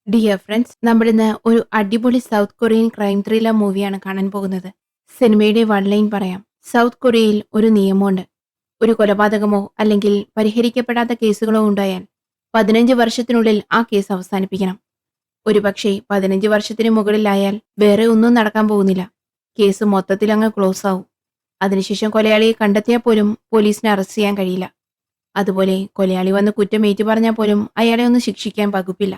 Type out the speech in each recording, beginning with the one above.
Dear friends, നമ്മളിന്ന് ഒരു അടിപൊളി സൗത്ത് കൊറിയൻ ക്രൈം ത്രില്ലർ മൂവിയാണ് കാണാൻ പോകുന്നത്. സിനിമയുടെ വൺ ലൈൻ പറയാം. സൗത്ത് കൊറിയയിൽ ഒരു നിയമമുണ്ട്. ഒരു കൊലപാതകമോ അല്ലെങ്കിൽ പരിഹരിക്കപ്പെടാത്ത കേസുകളോ ഉണ്ടായാൽ 15 വർഷത്തിനുള്ളിൽ ആ കേസ് അവസാനിപ്പിക്കണം. ഒരുപക്ഷെ 15 വർഷത്തിന് മുകളിലായാൽ വേറെ ഒന്നും നടക്കാൻ പോകുന്നില്ല. കേസ് മൊത്തത്തിൽ അങ്ങ് ക്ലോസ് ആവും. അതിനുശേഷം കൊലയാളിയെ കണ്ടെത്തിയാൽ പോലും പോലീസിനെ അറസ്റ്റ് ചെയ്യാൻ കഴിയില്ല. അതുപോലെ കൊലയാളി വന്ന് കുറ്റം ഏറ്റുപറഞ്ഞാൽ പോലും അയാളെ ഒന്നും ശിക്ഷിക്കാൻ വകുപ്പില്ല.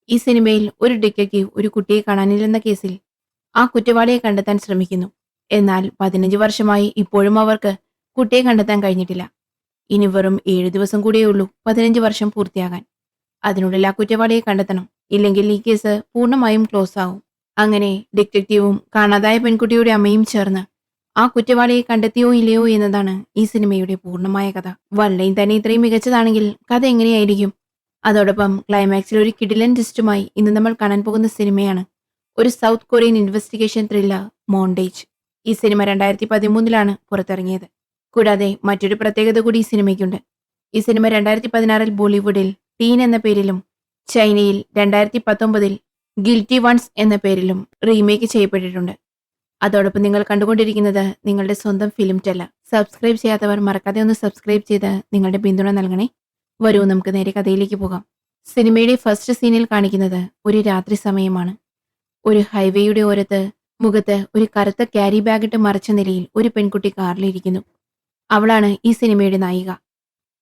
ഈ സിനിമയിൽ ഒരു ഡിറ്റക്റ്റീവ് ഒരു കുട്ടിയെ കാണാനില്ലെന്ന കേസിൽ ആ കുറ്റവാളിയെ കണ്ടെത്താൻ ശ്രമിക്കുന്നു. എന്നാൽ 15 വർഷമായി ഇപ്പോഴും അവർക്ക് കുട്ടിയെ കണ്ടെത്താൻ കഴിഞ്ഞിട്ടില്ല. ഇനി വെറും 7 ദിവസം കൂടിയേ ഉള്ളൂ 15 വർഷം പൂർത്തിയാകാൻ. അതിനുള്ളിൽ ആ കുറ്റവാളിയെ കണ്ടെത്തണം. ഇല്ലെങ്കിൽ ഈ കേസ് പൂർണ്ണമായും ക്ലോസ് ആവും. അങ്ങനെ ഡിറ്റക്റ്റീവും കാണാതായ പെൺകുട്ടിയുടെ അമ്മയും ചേർന്ന് ആ കുറ്റവാളിയെ കണ്ടെത്തിയോ ഇല്ലയോ എന്നതാണ് ഈ സിനിമയുടെ പൂർണ്ണമായ കഥ. വൺ ലൈൻ തന്നെ ഇത്രയും മികച്ചതാണെങ്കിൽ കഥ എങ്ങനെയായിരിക്കും? അതോടൊപ്പം ക്ലൈമാക്സിൽ ഒരു കിടിലൻ ട്വിസ്റ്റുമായി ഇന്ന് നമ്മൾ കാണാൻ പോകുന്ന സിനിമയാണ് ഒരു south Korean investigation thriller montage. ഈ സിനിമ 2013 പുറത്തിറങ്ങിയത്. കൂടാതെ മറ്റൊരു പ്രത്യേകത കൂടി ഈ സിനിമയ്ക്കുണ്ട്. ഈ സിനിമ 2016 ബോളിവുഡിൽ ടീൻ എന്ന പേരിലും ചൈനയിൽ 2019 ഗിൽറ്റി വൺസ് എന്ന പേരിലും റീമേക്ക് ചെയ്യപ്പെട്ടിട്ടുണ്ട്. അതോടൊപ്പം നിങ്ങൾ കണ്ടുകൊണ്ടിരിക്കുന്നത് നിങ്ങളുടെ സ്വന്തം ഫിലിം ടെല്ല. സബ്സ്ക്രൈബ് ചെയ്യാത്തവർ മറക്കാതെ ഒന്ന് സബ്സ്ക്രൈബ് ചെയ്ത് നിങ്ങളുടെ പിന്തുണ നൽകണേ. വരൂ, നമുക്ക് നേരെ കഥയിലേക്ക് പോകാം. സിനിമയുടെ ഫസ്റ്റ് സീനിൽ കാണിക്കുന്നത് ഒരു രാത്രി സമയമാണ്. ഒരു ഹൈവേയുടെ ഓരത്ത് മുഖത്ത് ഒരു കറുത്ത ക്യാരി ബാഗിട്ട് മറച്ച നിലയിൽ ഒരു പെൺകുട്ടി കാറിലിരിക്കുന്നു. അവളാണ് ഈ സിനിമയുടെ നായിക.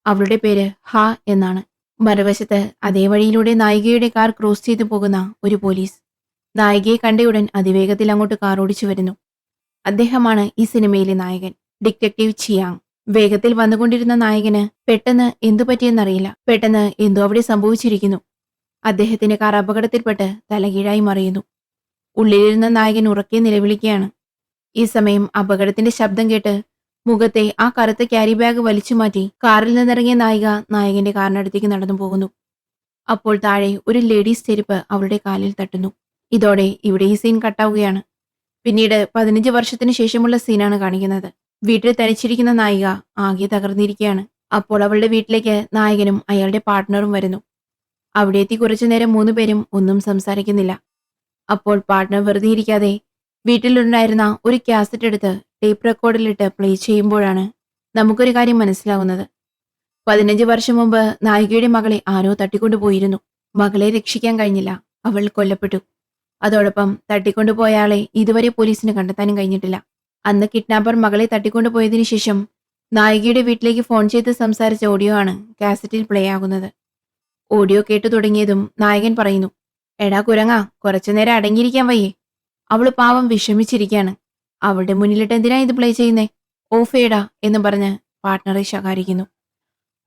അവളുടെ പേര് ഹ എന്നാണ്. മറുവശത്ത് അതേ വഴിയിലൂടെ നായികയുടെ കാർ ക്രോസ് ചെയ്തു പോകുന്ന ഒരു പോലീസ് നായികയെ കണ്ടയുടൻ അതിവേഗത്തിൽ അങ്ങോട്ട് കാർ ഓടിച്ചു വരുന്നു. അദ്ദേഹമാണ് ഈ സിനിമയിലെ നായകൻ, ഡിറ്റക്റ്റീവ് ചിയാങ്. വേഗത്തിൽ വന്നുകൊണ്ടിരുന്ന നായകന് പെട്ടെന്ന് എന്തു പറ്റിയെന്നറിയില്ല. പെട്ടെന്ന് എന്തോ അവിടെ സംഭവിച്ചിരിക്കുന്നു. അദ്ദേഹത്തിന്റെ കാർ അപകടത്തിൽപ്പെട്ട് തലകീഴായി മറിയുന്നു. ഉള്ളിലിരുന്ന നായകൻ ഉറക്കെ നിലവിളിക്കുകയാണ്. ഈ സമയം അപകടത്തിന്റെ ശബ്ദം കേട്ട് മുഖത്തെ ആ കറുത്ത ക്യാരി ബാഗ് വലിച്ചു മാറ്റി കാറിൽ നിന്നിറങ്ങിയ നായിക നായകന്റെ കാറിനടുത്തേക്ക് നടന്നു പോകുന്നു. അപ്പോൾ താഴെ ഒരു ലേഡീസ് ചെരുപ്പ് അവളുടെ കാലിൽ തട്ടുന്നു. ഇതോടെ ഇവിടെ ഈ സീൻ കട്ടാവുകയാണ്. പിന്നീട് 15 വർഷത്തിന് ശേഷമുള്ള സീനാണ് കാണിക്കുന്നത്. വീട്ടിൽ തനിച്ചിരിക്കുന്ന നായിക ആകെ തകർന്നിരിക്കുകയാണ്. അപ്പോൾ അവളുടെ വീട്ടിലേക്ക് നായകനും അയാളുടെ പാർട്ട്ണറും വരുന്നു. അവിടെ എത്തി കുറച്ചു നേരം 3 പേരും ഒന്നും സംസാരിക്കുന്നില്ല. അപ്പോൾ പാർട്ട്ണർ വെറുതെ ഇരിക്കാതെ വീട്ടിലുണ്ടായിരുന്ന ഒരു കാസറ്റ് എടുത്ത് ടേപ്പ് റെക്കോർഡിലിട്ട് പ്ലേ ചെയ്യുമ്പോഴാണ് നമുക്കൊരു കാര്യം മനസ്സിലാവുന്നത്. 15 വർഷം മുമ്പ് നായികയുടെ മകളെ ആരോ തട്ടിക്കൊണ്ടുപോയിരുന്നു. മകളെ രക്ഷിക്കാൻ കഴിഞ്ഞില്ല. അവൾ കൊല്ലപ്പെട്ടു. അതോടൊപ്പം തട്ടിക്കൊണ്ടുപോയ ആളെ ഇതുവരെ പോലീസിന് കണ്ടെത്താനും കഴിഞ്ഞിട്ടില്ല. അന്ന് കിഡ്നാപ്പർ മകളെ തട്ടിക്കൊണ്ടുപോയതിനു ശേഷം നായികയുടെ വീട്ടിലേക്ക് ഫോൺ ചെയ്ത് സംസാരിച്ച ഓഡിയോ ആണ് കാസറ്റിൽ പ്ലേ ആകുന്നത്. ഓഡിയോ കേട്ടു തുടങ്ങിയതും നായകൻ പറയുന്നു, എടാ കുരങ്ങ, കുറച്ചുനേരം അടങ്ങിയിരിക്കാൻ വയ്യേ? അവള് പാവം വിഷമിച്ചിരിക്കുകയാണ്. അവളുടെ മുന്നിലിട്ട് എന്തിനാ ഇത് പ്ലേ ചെയ്യുന്നേ? ഓഫ് ചെയ്യടാ എന്ന് പറഞ്ഞ് പാർട്ട്ണറെ ശകാരിക്കുന്നു.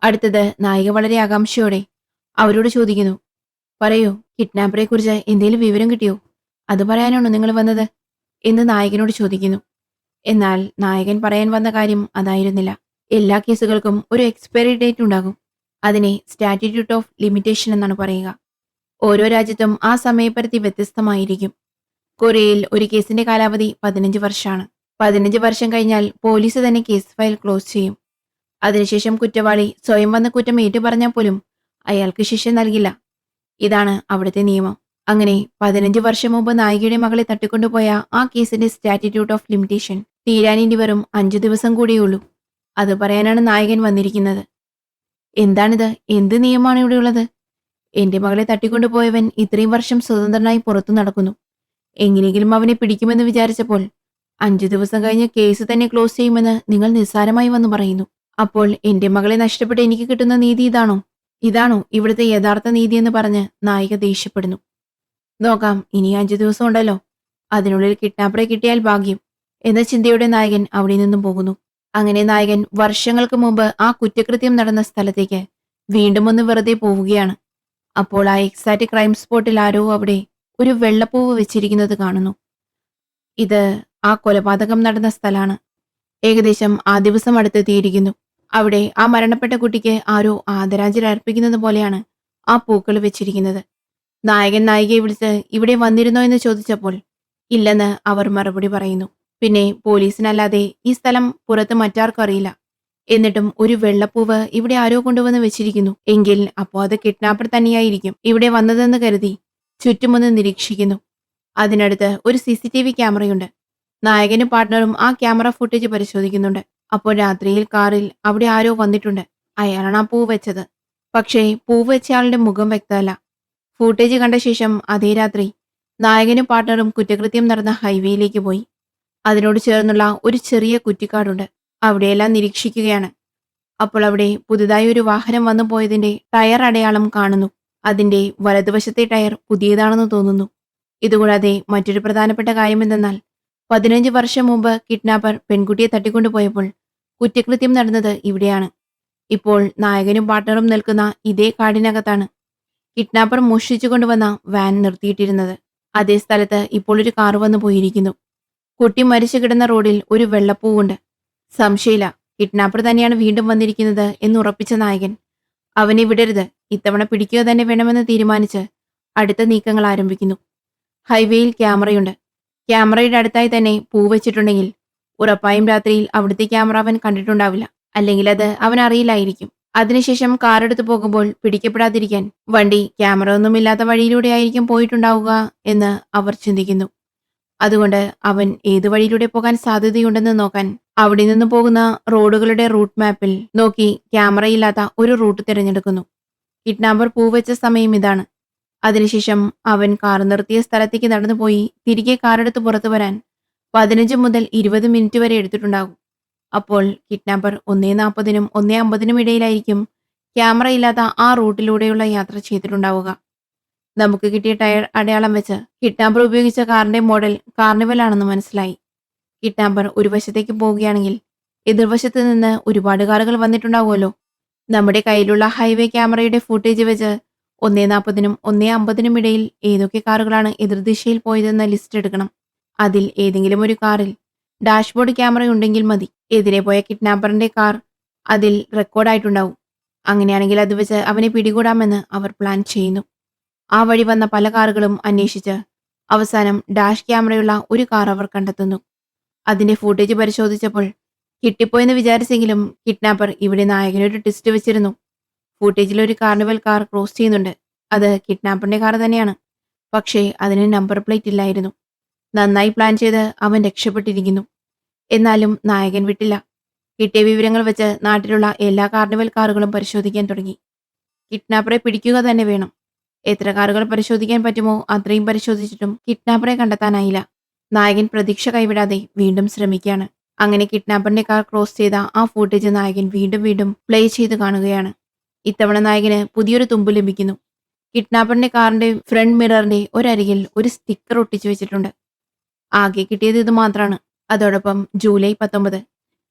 അടുത്തത് നായിക വളരെ ആകാംക്ഷയോടെ അവരോട് ചോദിക്കുന്നു, പറയൂ, കിഡ്നാപ്പറെ കുറിച്ച് എന്തെങ്കിലും വിവരം കിട്ടിയോ? അത് പറയാനാണോ നിങ്ങൾ വന്നത് എന്ന് നായകനോട് ചോദിക്കുന്നു. എന്നാൽ നായകൻ പറയാൻ വന്ന കാര്യം അതായിരുന്നില്ല. എല്ലാ കേസുകൾക്കും ഒരു എക്സ്പയറി ഡേറ്റ് ഉണ്ടാകും. അതിനെ സ്റ്റാറ്റ്യൂട്ട് ഓഫ് ലിമിറ്റേഷൻ എന്നാണ് പറയുക. ഓരോ രാജ്യത്തും ആ സമയപരിധി വ്യത്യസ്തമായിരിക്കും. കൊറിയയിൽ ഒരു കേസിന്റെ കാലാവധി 15 വർഷമാണ്. 15 വർഷം കഴിഞ്ഞാൽ പോലീസ് തന്നെ കേസ് ഫയൽ ക്ലോസ് ചെയ്യും. അതിനുശേഷം കുറ്റവാളി സ്വയം വന്ന കുറ്റം ഏറ്റുപറഞ്ഞാൽ പോലും അയാൾക്ക് ശിക്ഷ നൽകില്ല. ഇതാണ് അവിടുത്തെ നിയമം. അങ്ങനെ 15 വർഷം മുമ്പ് നായികയുടെ മകളെ തട്ടിക്കൊണ്ടുപോയ ആ കേസിന്റെ സ്റ്റാറ്റ്യൂട്ട് ഓഫ് ലിമിറ്റേഷൻ തീരാനിനി വെറും 5 ദിവസം കൂടിയുള്ളൂ. അത് പറയാനാണ് നായകൻ വന്നിരിക്കുന്നത്. എന്താണിത്? എന്ത് നിയമമാണ് ഇവിടെയുള്ളത്? എന്റെ മകളെ തട്ടിക്കൊണ്ടുപോയവൻ ഇത്രയും വർഷം സ്വതന്ത്രനായി പുറത്തു നടക്കുന്നു. എങ്ങനെയെങ്കിലും അവനെ പിടിക്കുമെന്ന് വിചാരിച്ചപ്പോൾ 5 ദിവസം കഴിഞ്ഞ് കേസ് തന്നെ ക്ലോസ് ചെയ്യുമെന്ന് നിങ്ങൾ നിസ്സാരമായി വന്നു പറയുന്നു. അപ്പോൾ എന്റെ മകളെ നഷ്ടപ്പെട്ട് എനിക്ക് കിട്ടുന്ന നീതി ഇതാണോ ഇവിടുത്തെ യഥാർത്ഥ നീതി എന്ന് പറഞ്ഞ് നായിക ദേഷ്യപ്പെടുന്നു. നോക്കാം, ഇനി 5 ദിവസം ഉണ്ടല്ലോ, അതിനുള്ളിൽ കിഡ്നാപ്പറെ കിട്ടിയാൽ ഭാഗ്യം എന്ന ചിന്തയോടെ നായകൻ അവിടെ നിന്നും പോകുന്നു. അങ്ങനെ നായകൻ വർഷങ്ങൾക്ക് മുമ്പ് ആ കുറ്റകൃത്യം നടന്ന സ്ഥലത്തേക്ക് വീണ്ടും ഒന്ന് വെറുതെ പോവുകയാണ്. അപ്പോൾ ആ എക്സാക്ട് ക്രൈം സ്പോട്ടിൽ ആരോ അവിടെ ഒരു വെള്ളപ്പൂവ് വെച്ചിരിക്കുന്നത് കാണുന്നു. ഇത് ആ കൊലപാതകം നടന്ന സ്ഥലമാണ്. ഏകദേശം ആ ദിവസം അടുത്തെത്തിയിരിക്കുന്നു. അവിടെ ആ മരണപ്പെട്ട കുട്ടിക്ക് ആരോ ആദരാഞ്ജലി അർപ്പിക്കുന്നത് പോലെയാണ് ആ പൂക്കൾ വെച്ചിരിക്കുന്നത്. നായകൻ നായികയെ വിളിച്ച് ഇവിടെ വന്നിരുന്നോ എന്ന് ചോദിച്ചപ്പോൾ ഇല്ലെന്ന് അവർ മറുപടി പറയുന്നു. പിന്നെ പോലീസിനല്ലാതെ ഈ സ്ഥലം പുറത്ത് മറ്റാർക്കും അറിയില്ല. എന്നിട്ടും ഒരു വെള്ളപ്പൂവ് ഇവിടെ ആരോ കൊണ്ടുവന്ന് വെച്ചിരിക്കുന്നു. എങ്കിൽ അപ്പോ അത് കിഡ്നാപ്പർ തന്നെയായിരിക്കും ഇവിടെ വന്നതെന്ന് കരുതി ചുറ്റുമൊന്ന് നിരീക്ഷിക്കുന്നു. അതിനടുത്ത് ഒരു CCTV ക്യാമറയുണ്ട്. നായകനും പാർട്ട്ണറും ആ ക്യാമറ ഫുട്ടേജ് പരിശോധിക്കുന്നുണ്ട്. അപ്പോൾ രാത്രിയിൽ കാറിൽ അവിടെ ആരോ വന്നിട്ടുണ്ട്. അയാളാണ് ആ പൂ വെച്ചത്. പക്ഷേ പൂ വെച്ചയാളുടെ മുഖം വ്യക്തമല്ല. ഫൂട്ടേജ് കണ്ട ശേഷം അതേ രാത്രി നായകനും പാർട്ട്ണറും കുറ്റകൃത്യം നടന്ന ഹൈവേയിലേക്ക് പോയി. അതിനോട് ചേർന്നുള്ള ഒരു ചെറിയ കുറ്റിക്കാടുണ്ട്. അവിടെയെല്ലാം നിരീക്ഷിക്കുകയാണ്. അപ്പോൾ അവിടെ പുതുതായി ഒരു വാഹനം വന്നു പോയതിന്റെ ടയർ അടയാളം കാണുന്നു. അതിന്റെ വലതുവശത്തെ ടയർ പുതിയതാണെന്ന് തോന്നുന്നു. ഇതുകൂടാതെ മറ്റൊരു പ്രധാനപ്പെട്ട കാര്യമെന്തെന്നാൽ 15 വർഷം മുമ്പ് കിഡ്നാപ്പർ പെൺകുട്ടിയെ തട്ടിക്കൊണ്ടുപോയപ്പോൾ കുറ്റകൃത്യം നടന്നത് ഇവിടെയാണ്. ഇപ്പോൾ നായകനും പാർട്ട്ണറും നിൽക്കുന്ന ഇതേ കാടിനകത്താണ് കിഡ്നാപ്പർ മോഷ്ടിച്ചു കൊണ്ടുവന്ന വാൻ നിർത്തിയിട്ടിരുന്നത്. അതേ സ്ഥലത്ത് ഇപ്പോൾ ഒരു കാർ വന്നു പോയിരിക്കുന്നു. കുട്ടി മരിച്ചു കിടന്ന റോഡിൽ ഒരു വെള്ളപ്പൂവുണ്ട്. സംശയമില്ല, കിഡ്നാപ്പർ തന്നെയാണ് വീണ്ടും വന്നിരിക്കുന്നത് എന്ന് ഉറപ്പിച്ച നായകൻ അവനെ വിടരുത്, ഇത്തവണ പിടിക്കുക തന്നെ വേണമെന്ന് തീരുമാനിച്ച് അടുത്ത നീക്കങ്ങൾ ആരംഭിക്കുന്നു. ഹൈവേയിൽ ക്യാമറയുണ്ട്. ക്യാമറയുടെ അടുത്തായി തന്നെ പൂ വെച്ചിട്ടുണ്ടെങ്കിൽ ഉറപ്പായും രാത്രിയിൽ അവിടുത്തെ ക്യാമറ അവൻ കണ്ടിട്ടുണ്ടാവില്ല. അല്ലെങ്കിൽ അത് അവൻ അറിയില്ലായിരിക്കും. അതിനുശേഷം കാറെടുത്ത് പോകുമ്പോൾ പിടിക്കപ്പെടാതിരിക്കാൻ വണ്ടി ക്യാമറ ഒന്നുമില്ലാത്ത വഴിയിലൂടെയായിരിക്കും പോയിട്ടുണ്ടാവുക എന്ന് അവർ ചിന്തിക്കുന്നു. അതുകൊണ്ട് അവൻ ഏതു വഴിയിലൂടെ പോകാൻ സാധ്യതയുണ്ടെന്ന് നോക്കാൻ അവിടെ നിന്ന് പോകുന്ന റോഡുകളുടെ റൂട്ട് മാപ്പിൽ നോക്കി ക്യാമറയില്ലാത്ത ഒരു റൂട്ട് തിരഞ്ഞെടുക്കുന്നു. കിഡ്നാപ്പർ പൂവെച്ച സമയം ഇതാണ്. അതിനുശേഷം അവൻ കാർ നിർത്തിയ സ്ഥലത്തേക്ക് നടന്നുപോയി തിരികെ കാറെടുത്ത് പുറത്തു വരാൻ 15 മുതൽ 20 മിനിറ്റ് വരെ എടുത്തിട്ടുണ്ടാകും. അപ്പോൾ കിഡ്നാപ്പർ 1:40-നും 1:50-നും ഇടയിലായിരിക്കും ക്യാമറയില്ലാത്ത ആ റൂട്ടിലൂടെയുള്ള യാത്ര ചെയ്തിട്ടുണ്ടാവുക. നമുക്ക് കിട്ടിയ ടയർ അടയാളം വെച്ച് കിഡ്നാപ്പർ ഉപയോഗിച്ച കാറിന്റെ മോഡൽ കാർണിവൽ ആണെന്ന് മനസ്സിലായി. കിഡ്നാപ്പർ ഒരു വശത്തേക്ക് പോവുകയാണെങ്കിൽ എതിർവശത്ത് നിന്ന് ഒരുപാട് കാറുകൾ വന്നിട്ടുണ്ടാവുമല്ലോ. നമ്മുടെ കയ്യിലുള്ള ഹൈവേ ക്യാമറയുടെ ഫുട്ടേജ് വെച്ച് 1:40-നും 1:50-നും ഇടയിൽ ഏതൊക്കെ കാറുകളാണ് എതിർദിശയിൽ പോയതെന്ന ലിസ്റ്റ് എടുക്കണം. അതിൽ ഏതെങ്കിലും ഒരു കാറിൽ ഡാഷ്ബോർഡ് ക്യാമറ ഉണ്ടെങ്കിൽ മതി. എതിരെ പോയ കിഡ്നാപ്പറിന്റെ കാർ അതിൽ റെക്കോർഡായിട്ടുണ്ടാവും. അങ്ങനെയാണെങ്കിൽ അത് വെച്ച് അവനെ പിടികൂടാമെന്ന് അവർ പ്ലാൻ ചെയ്യുന്നു. ആ വഴി വന്ന പല കാറുകളും അന്വേഷിച്ച് അവസാനം ഡാഷ് ക്യാമറയുള്ള ഒരു കാർ അവർ കണ്ടെത്തുന്നു. അതിന്റെ ഫുട്ടേജ് പരിശോധിച്ചപ്പോൾ കിട്ടിപ്പോയെന്ന് വിചാരിച്ചെങ്കിലും കിഡ്നാപ്പർ ഇവിടെ നായകനൊരു ട്വിസ്റ്റ് വെച്ചിരുന്നു. ഫുട്ടേജിൽ ഒരു കാർണിവൽ കാർ ക്രോസ് ചെയ്യുന്നുണ്ട്. അത് കിഡ്നാപ്പറിന്റെ കാർ തന്നെയാണ്. പക്ഷേ അതിന് നമ്പർ പ്ലേറ്റ് ഇല്ലായിരുന്നു. നന്നായി പ്ലാൻ ചെയ്ത് അവൻ രക്ഷപ്പെട്ടിരിക്കുന്നു. എന്നാലും നായകൻ വിട്ടില്ല. കിട്ടിയ വിവരങ്ങൾ വെച്ച് നാട്ടിലുള്ള എല്ലാ കാർണിവൽ കാറുകളും പരിശോധിക്കാൻ തുടങ്ങി. കിഡ്നാപ്പറെ പിടിക്കുക തന്നെ വേണം. എത്ര കാറുകൾ പരിശോധിക്കാൻ പറ്റുമോ അത്രയും പരിശോധിച്ചിട്ടും കിഡ്നാപ്പറെ കണ്ടെത്താനായില്ല. നായകൻ പ്രതീക്ഷ കൈവിടാതെ വീണ്ടും ശ്രമിക്കുകയാണ്. അങ്ങനെ കിഡ്നാപ്പറിന്റെ കാർ ക്രോസ് ചെയ്ത ആ ഫുട്ടേജ് നായകൻ വീണ്ടും വീണ്ടും പ്ലേ ചെയ്ത് കാണുകയാണ്. ഇത്തവണ നായകന് പുതിയൊരു തുമ്പ് ലഭിക്കുന്നു. കിഡ്നാപ്പറിന്റെ കാറിന്റെ ഫ്രണ്ട് മിററിന്റെ ഒരരികിൽ ഒരു സ്റ്റിക്കർ ഒട്ടിച്ചു വെച്ചിട്ടുണ്ട്. ആകെ കിട്ടിയത് ഇത് മാത്രമാണ്. അതോടൊപ്പം ജൂലൈ 19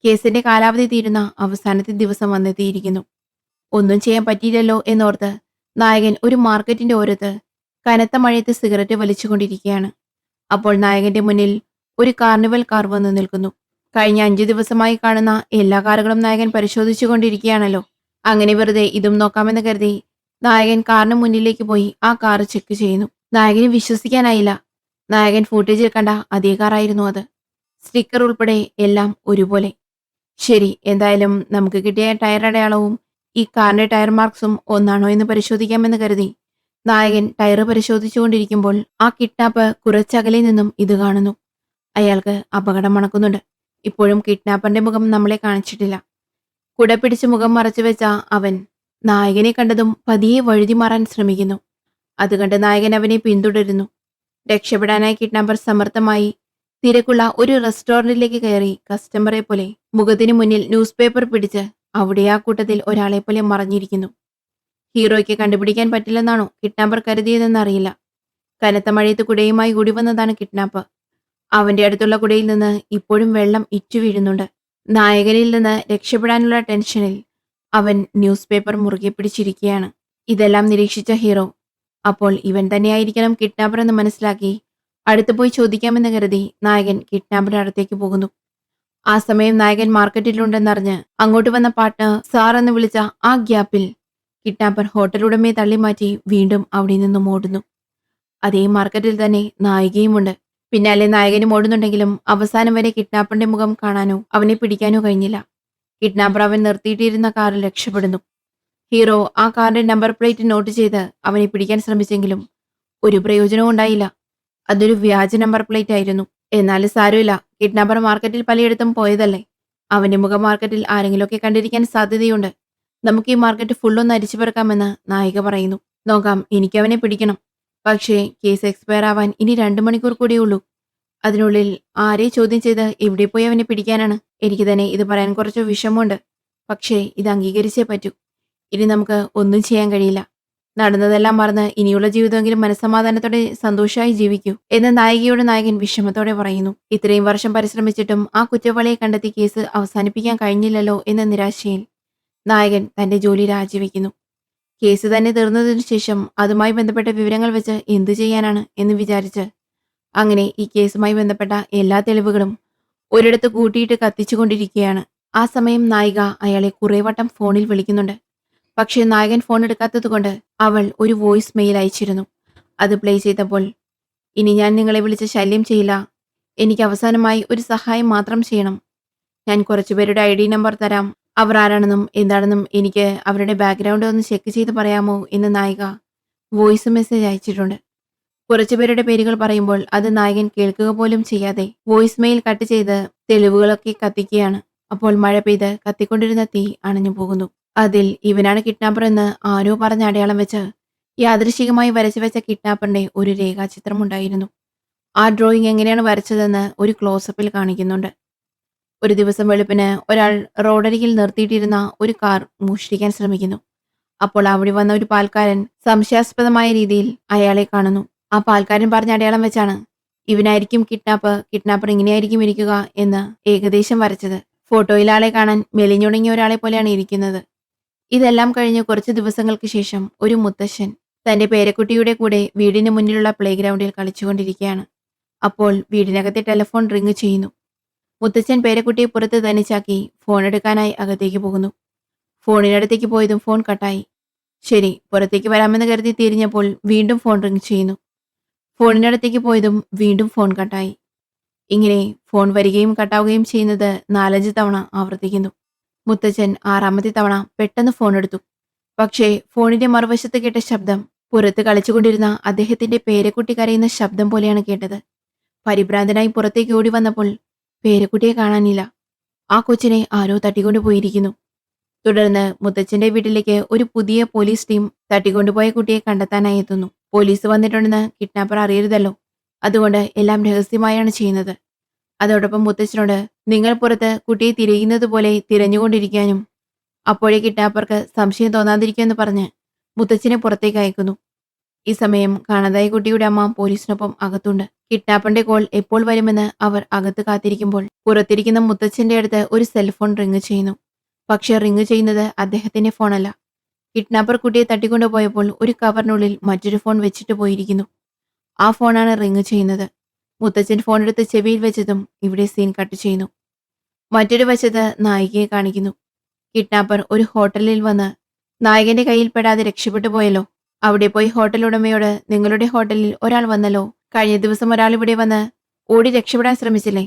കേസിന്റെ കാലാവധി തീരുന്ന അവസാനത്തെ ദിവസം വന്നെത്തിയിരിക്കുന്നു. ഒന്നും ചെയ്യാൻ പറ്റിയില്ലല്ലോ എന്നോർത്ത് നായകൻ ഒരു മാർക്കറ്റിന്റെ ഓരത്ത് കനത്ത മഴയത്ത് സിഗരറ്റ് വലിച്ചുകൊണ്ടിരിക്കുകയാണ്. അപ്പോൾ നായകന്റെ മുന്നിൽ ഒരു കാർണിവൽ കാർ വന്നു നിൽക്കുന്നു. കഴിഞ്ഞ 5 ദിവസമായി കാണുന്ന എല്ലാ കാറുകളും നായകൻ പരിശോധിച്ചു കൊണ്ടിരിക്കുകയാണല്ലോ. അങ്ങനെ വെറുതെ ഇതും നോക്കാമെന്ന് കരുതി നായകൻ കാറിന് മുന്നിലേക്ക് പോയി ആ കാർ ചെക്ക് ചെയ്യുന്നു. നായകന് വിശ്വസിക്കാനായില്ല. നായകൻ ഫുട്ടേജിൽ കണ്ട അതേ കാറായിരുന്നു അത്. സ്റ്റിക്കർ ഉൾപ്പെടെ എല്ലാം ഒരുപോലെ. ശരി, എന്തായാലും നമുക്ക് കിട്ടിയ ടയർ അടയാളവും ഈ കാറിന്റെ ടയർ മാർക്സും ഒന്നാണോ എന്ന് പരിശോധിക്കാമെന്ന് കരുതി നായകൻ ടയർ പരിശോധിച്ചുകൊണ്ടിരിക്കുമ്പോൾ ആ കിഡ്നാപ്പ് കുറച്ചകലെ നിന്നും ഇത് കാണുന്നു. അയാൾക്ക് അപകടം മണക്കുന്നുണ്ട്. ഇപ്പോഴും കിഡ്നാപ്പറിന്റെ മുഖം നമ്മളെ കാണിച്ചിട്ടില്ല. കുട പിടിച്ച് മുഖം മറച്ചു വെച്ച അവൻ നായകനെ കണ്ടതും പതിയെ വഴുതി മാറാൻ ശ്രമിക്കുന്നു. അത് കണ്ട് നായകൻ അവനെ പിന്തുടരുന്നു. രക്ഷപ്പെടാനായി കിഡ്നാപ്പർ സമർത്ഥമായി തിരക്കുള്ള ഒരു റെസ്റ്റോറന്റിലേക്ക് കയറി കസ്റ്റമറെ പോലെ മുഖത്തിന് മുന്നിൽ ന്യൂസ് പേപ്പർ പിടിച്ച് അവിടെ ആ കൂട്ടത്തിൽ ഒരാളെ പോലെ മറഞ്ഞിരിക്കുന്നു. ഹീറോയ്ക്ക് കണ്ടുപിടിക്കാൻ പറ്റില്ലെന്നാണോ കിഡ്നാപ്പർ കരുതിയതെന്നറിയില്ല. കനത്ത മഴയത്ത് കുടയുമായി കൂടി വന്നതാണ് കിഡ്നാപ്പ്. അവന്റെ അടുത്തുള്ള കുടയിൽ നിന്ന് ഇപ്പോഴും വെള്ളം ഇറ്റു വീഴുന്നുണ്ട്. നായകനിൽ നിന്ന് രക്ഷപ്പെടാനുള്ള ടെൻഷനിൽ അവൻ ന്യൂസ് പേപ്പർ മുറുകെ പിടിച്ചിരിക്കുകയാണ്. ഇതെല്ലാം നിരീക്ഷിച്ച ഹീറോ അപ്പോൾ ഇവൻ തന്നെയായിരിക്കണം കിഡ്നാപ്പർ എന്ന് മനസ്സിലാക്കി അടുത്ത് പോയി ചോദിക്കാമെന്ന് കരുതി നായകൻ കിഡ്നാപ്പറുടെ അടുത്തേക്ക് പോകുന്നു. ആ സമയം നായകൻ മാർക്കറ്റിലുണ്ടെന്നറിഞ്ഞ് അങ്ങോട്ട് വന്ന പാർട്ട്ണർ സാർ എന്ന് വിളിച്ച ആ ഗ്യാപ്പിൽ കിഡ്നാപ്പർ ഹോട്ടൽ ഉടമയെ തള്ളിമാറ്റി വീണ്ടും അവിടെ നിന്നും ഓടുന്നു. അതേ മാർക്കറ്റിൽ തന്നെ നായികയുമുണ്ട്. പിന്നാലെ നായകനും ഓടുന്നുണ്ടെങ്കിലും അവസാനം വരെ കിഡ്നാപ്പറിന്റെ മുഖം കാണാനോ അവനെ പിടിക്കാനോ കഴിഞ്ഞില്ല. കിഡ്നാപ്പർ അവൻ നിർത്തിയിട്ടിരുന്ന കാറിൽ രക്ഷപ്പെടുന്നു. ഹീറോ ആ കാറിന്റെ നമ്പർ പ്ലേറ്റ് നോട്ട് ചെയ്ത് അവനെ പിടിക്കാൻ ശ്രമിച്ചെങ്കിലും ഒരു പ്രയോജനവും ഉണ്ടായില്ല. അതൊരു വ്യാജ നമ്പർ പ്ലേറ്റ് ആയിരുന്നു. എന്നാലും സാരമില്ല. കിഡ്നാപ്പർ മാർക്കറ്റിൽ പലയിടത്തും പോയതല്ലേ. അവന്റെ മുഖം മാർക്കറ്റിൽ ആരെങ്കിലുമൊക്കെ കണ്ടിരിക്കാൻ സാധ്യതയുണ്ട്. നമുക്ക് ഈ മാർക്കറ്റ് ഫുള്ളൊന്ന് അരിച്ചുപെറുക്കാമെന്ന് നായിക പറയുന്നു. നോക്കാം, എനിക്കവനെ പിടിക്കണം. പക്ഷേ കേസ് എക്സ്പയർ ആവാൻ ഇനി 2 മണിക്കൂർ കൂടിയുള്ളൂ. അതിനുള്ളിൽ ആരെ ചോദ്യം ചെയ്ത് എവിടെ പോയി അവനെ പിടിക്കാനാണ്? എനിക്ക് തന്നെ ഇത് പറയാൻ കുറച്ച് വിഷമമുണ്ട്. പക്ഷേ ഇത് അംഗീകരിച്ചേ പറ്റൂ. ഇനി നമുക്ക് ഒന്നും ചെയ്യാൻ കഴിയില്ല. നടന്നതെല്ലാം മറന്ന് ഇനിയുള്ള ജീവിതമെങ്കിലും മനസ്സമാധാനത്തോടെ സന്തോഷമായി ജീവിക്കൂ എന്ന് നായികയോട് നായകൻ വിഷമത്തോടെ പറയുന്നു. ഇത്രയും വർഷം പരിശ്രമിച്ചിട്ടും ആ കുറ്റവാളിയെ കണ്ടെത്തി കേസ് അവസാനിപ്പിക്കാൻ കഴിഞ്ഞില്ലല്ലോ എന്ന നിരാശയിൽ നായകൻ തന്റെ ജോലി രാജിവെക്കുന്നു. കേസ് തന്നെ തീർന്നതിനു ശേഷം അതുമായി ബന്ധപ്പെട്ട വിവരങ്ങൾ വെച്ച് എന്തു ചെയ്യാനാണ് എന്ന് വിചാരിച്ച് അങ്ങനെ ഈ കേസുമായി ബന്ധപ്പെട്ട എല്ലാ തെളിവുകളും ഒരിടത്ത് കൂട്ടിയിട്ട് കത്തിച്ചുകൊണ്ടിരിക്കുകയാണ്. ആ സമയം നായിക അയാളെ കുറെ വട്ടം ഫോണിൽ വിളിക്കുന്നുണ്ട്. പക്ഷേ നായകൻ ഫോൺ എടുക്കാത്തതുകൊണ്ട് അവൾ ഒരു വോയിസ് മെയിൽ അയച്ചിരുന്നു. അത് പ്ലേ ചെയ്തപ്പോൾ, ഇനി ഞാൻ നിങ്ങളെ വിളിച്ച് ശല്യം ചെയ്യില്ല. എനിക്ക് അവസാനമായി ഒരു സഹായം മാത്രം ചെയ്യണം. ഞാൻ കുറച്ചുപേരുടെ ID നമ്പർ തരാം. അവർ ആരാണെന്നും എന്താണെന്നും എനിക്ക് അവരുടെ ബാക്ക്ഗ്രൗണ്ട് ഒന്ന് ചെക്ക് ചെയ്ത് പറയാമോ എന്ന് നായിക വോയിസ് മെസ്സേജ് അയച്ചിട്ടുണ്ട്. കുറച്ചുപേരുടെ പേരുകൾ പറയുമ്പോൾ അത് നായകൻ കേൾക്കുക പോലും ചെയ്യാതെ വോയിസ് മെയിൽ കട്ട് ചെയ്ത് തെളിവുകളൊക്കെ കത്തിക്കുകയാണ്. അപ്പോൾ മഴ പെയ്ത് കത്തിക്കൊണ്ടിരുന്ന തീ അണഞ്ഞു പോകുന്നു. അതിൽ ഇവനാണ് കിഡ്നാപ്പർ എന്ന് ആരോ പറഞ്ഞ അടയാളം വെച്ച് യാദൃശികമായി വരച്ചു വെച്ച കിഡ്നാപ്പറിന്റെ ഒരു രേഖാചിത്രം ഉണ്ടായിരുന്നു. ആ ഡ്രോയിങ് എങ്ങനെയാണ് വരച്ചതെന്ന് ഒരു ക്ലോസപ്പിൽ കാണിക്കുന്നുണ്ട്. ഒരു ദിവസം വെളുപ്പിന് ഒരാൾ റോഡരികിൽ നിർത്തിയിട്ടിരുന്ന ഒരു കാർ മോഷ്ടിക്കാൻ ശ്രമിക്കുന്നു. അപ്പോൾ അവിടെ വന്ന ഒരു പാൽക്കാരൻ സംശയാസ്പദമായ രീതിയിൽ അയാളെ കാണുന്നു. ആ പാൽക്കാരൻ പറഞ്ഞ അടയാളം വെച്ചാണ് ഇവനായിരിക്കും കിഡ്നാപ്പർ ഇങ്ങനെയായിരിക്കും ഇരിക്കുക എന്ന് ഏകദേശം വരച്ചത്. ഫോട്ടോയിൽ ആളെ കാണാൻ മെലിഞ്ഞുണങ്ങിയ ഒരാളെ പോലെയാണ് ഇരിക്കുന്നത്. ഇതെല്ലാം കഴിഞ്ഞ് കുറച്ച് ദിവസങ്ങൾക്ക് ശേഷം ഒരു മുത്തശ്ശൻ തന്റെ പേരക്കുട്ടിയുടെ കൂടെ വീടിന് മുന്നിലുള്ള പ്ലേ ഗ്രൗണ്ടിൽ കളിച്ചുകൊണ്ടിരിക്കുകയാണ്. അപ്പോൾ വീടിനകത്തെ ടെലിഫോൺ റിങ് ചെയ്യുന്നു. മുത്തച്ഛൻ പേരക്കുട്ടിയെ പുറത്ത് തനിച്ചാക്കി ഫോൺ എടുക്കാനായി അകത്തേക്ക് പോകുന്നു. ഫോണിനടുത്തേക്ക് പോയതും ഫോൺ കട്ടായി. ശരി, പുറത്തേക്ക് വരാമെന്ന് കരുതി തിരിഞ്ഞപ്പോൾ വീണ്ടും ഫോൺ റിങ് ചെയ്യുന്നു. ഫോണിനടുത്തേക്ക് പോയതും വീണ്ടും ഫോൺ കട്ടായി. ഇങ്ങനെ ഫോൺ വരികയും കട്ടാവുകയും ചെയ്യുന്നത് 4-5 തവണ ആവർത്തിക്കുന്നു. മുത്തച്ഛൻ 6-ാമത്തെ തവണ പെട്ടെന്ന് ഫോൺ എടുത്തു. പക്ഷേ ഫോണിന്റെ മറുവശത്ത് കേട്ട ശബ്ദം പുറത്ത് കളിച്ചുകൊണ്ടിരുന്ന അദ്ദേഹത്തിന്റെ പേരക്കുട്ടി കരയുന്ന ശബ്ദം പോലെയാണ് കേട്ടത്. പരിഭ്രാന്തനായി പുറത്തേക്ക് ഓടി വന്നപ്പോൾ പേരക്കുട്ടിയെ കാണാനില്ല. ആ കൊച്ചിനെ ആരോ തട്ടിക്കൊണ്ടു പോയിരിക്കുന്നു. തുടർന്ന് മുത്തച്ഛന്റെ വീട്ടിലേക്ക് ഒരു പുതിയ പോലീസ് ടീം തട്ടിക്കൊണ്ടുപോയ കുട്ടിയെ കണ്ടെത്താനായി എത്തുന്നു. പോലീസ് വന്നിട്ടുണ്ടെന്ന് കിഡ്നാപ്പർ അറിയരുതല്ലോ. അതുകൊണ്ട് എല്ലാം രഹസ്യമായാണ് ചെയ്യുന്നത്. അതോടൊപ്പം മുത്തച്ഛനോട് നിങ്ങൾ പുറത്ത് കുട്ടിയെ തിരയുന്നത് പോലെ തിരഞ്ഞുകൊണ്ടിരിക്കാനും അപ്പോഴേ കിഡ്നാപ്പർക്ക് സംശയം തോന്നാതിരിക്കുമെന്ന് പറഞ്ഞ് മുത്തച്ഛനെ പുറത്തേക്ക് അയക്കുന്നു. ഈ സമയം കാണാതായ കുട്ടിയുടെ അമ്മ പോലീസിനൊപ്പം അകത്തുണ്ട്. കിഡ്നാപ്പറിന്റെ കോൾ എപ്പോൾ വരുമെന്ന് അവർ അകത്ത് കാത്തിരിക്കുമ്പോൾ പുറത്തിരിക്കുന്ന മുത്തച്ഛന്റെ അടുത്ത് ഒരു സെൽഫോൺ റിങ് ചെയ്യുന്നു. പക്ഷെ റിങ് ചെയ്യുന്നത് അദ്ദേഹത്തിന്റെ ഫോണല്ല. കിഡ്നാപ്പർ കുട്ടിയെ തട്ടിക്കൊണ്ടുപോയപ്പോൾ ഒരു കവറിനുള്ളിൽ മറ്റൊരു ഫോൺ വെച്ചിട്ട് പോയിരിക്കുന്നു. ആ ഫോണാണ് റിങ് ചെയ്യുന്നത്. മുത്തച്ഛൻ ഫോൺ എടുത്ത് ചെവിയിൽ വെച്ചതും ഇവിടെ സീൻ കട്ട് ചെയ്യുന്നു. മറ്റൊരു വശത്ത് നായികയെ കാണിക്കുന്നു. കിഡ്നാപ്പർ ഒരു ഹോട്ടലിൽ വന്ന് നായകന്റെ കയ്യിൽ പെടാതെ രക്ഷപ്പെട്ടു പോയല്ലോ. അവിടെ പോയി ഹോട്ടൽ ഉടമയോട് നിങ്ങളുടെ ഹോട്ടലിൽ ഒരാൾ വന്നല്ലോ. കഴിഞ്ഞ ദിവസം ഒരാൾ ഇവിടെ വന്ന് ഓടി രക്ഷപ്പെടാൻ ശ്രമിച്ചില്ലേ?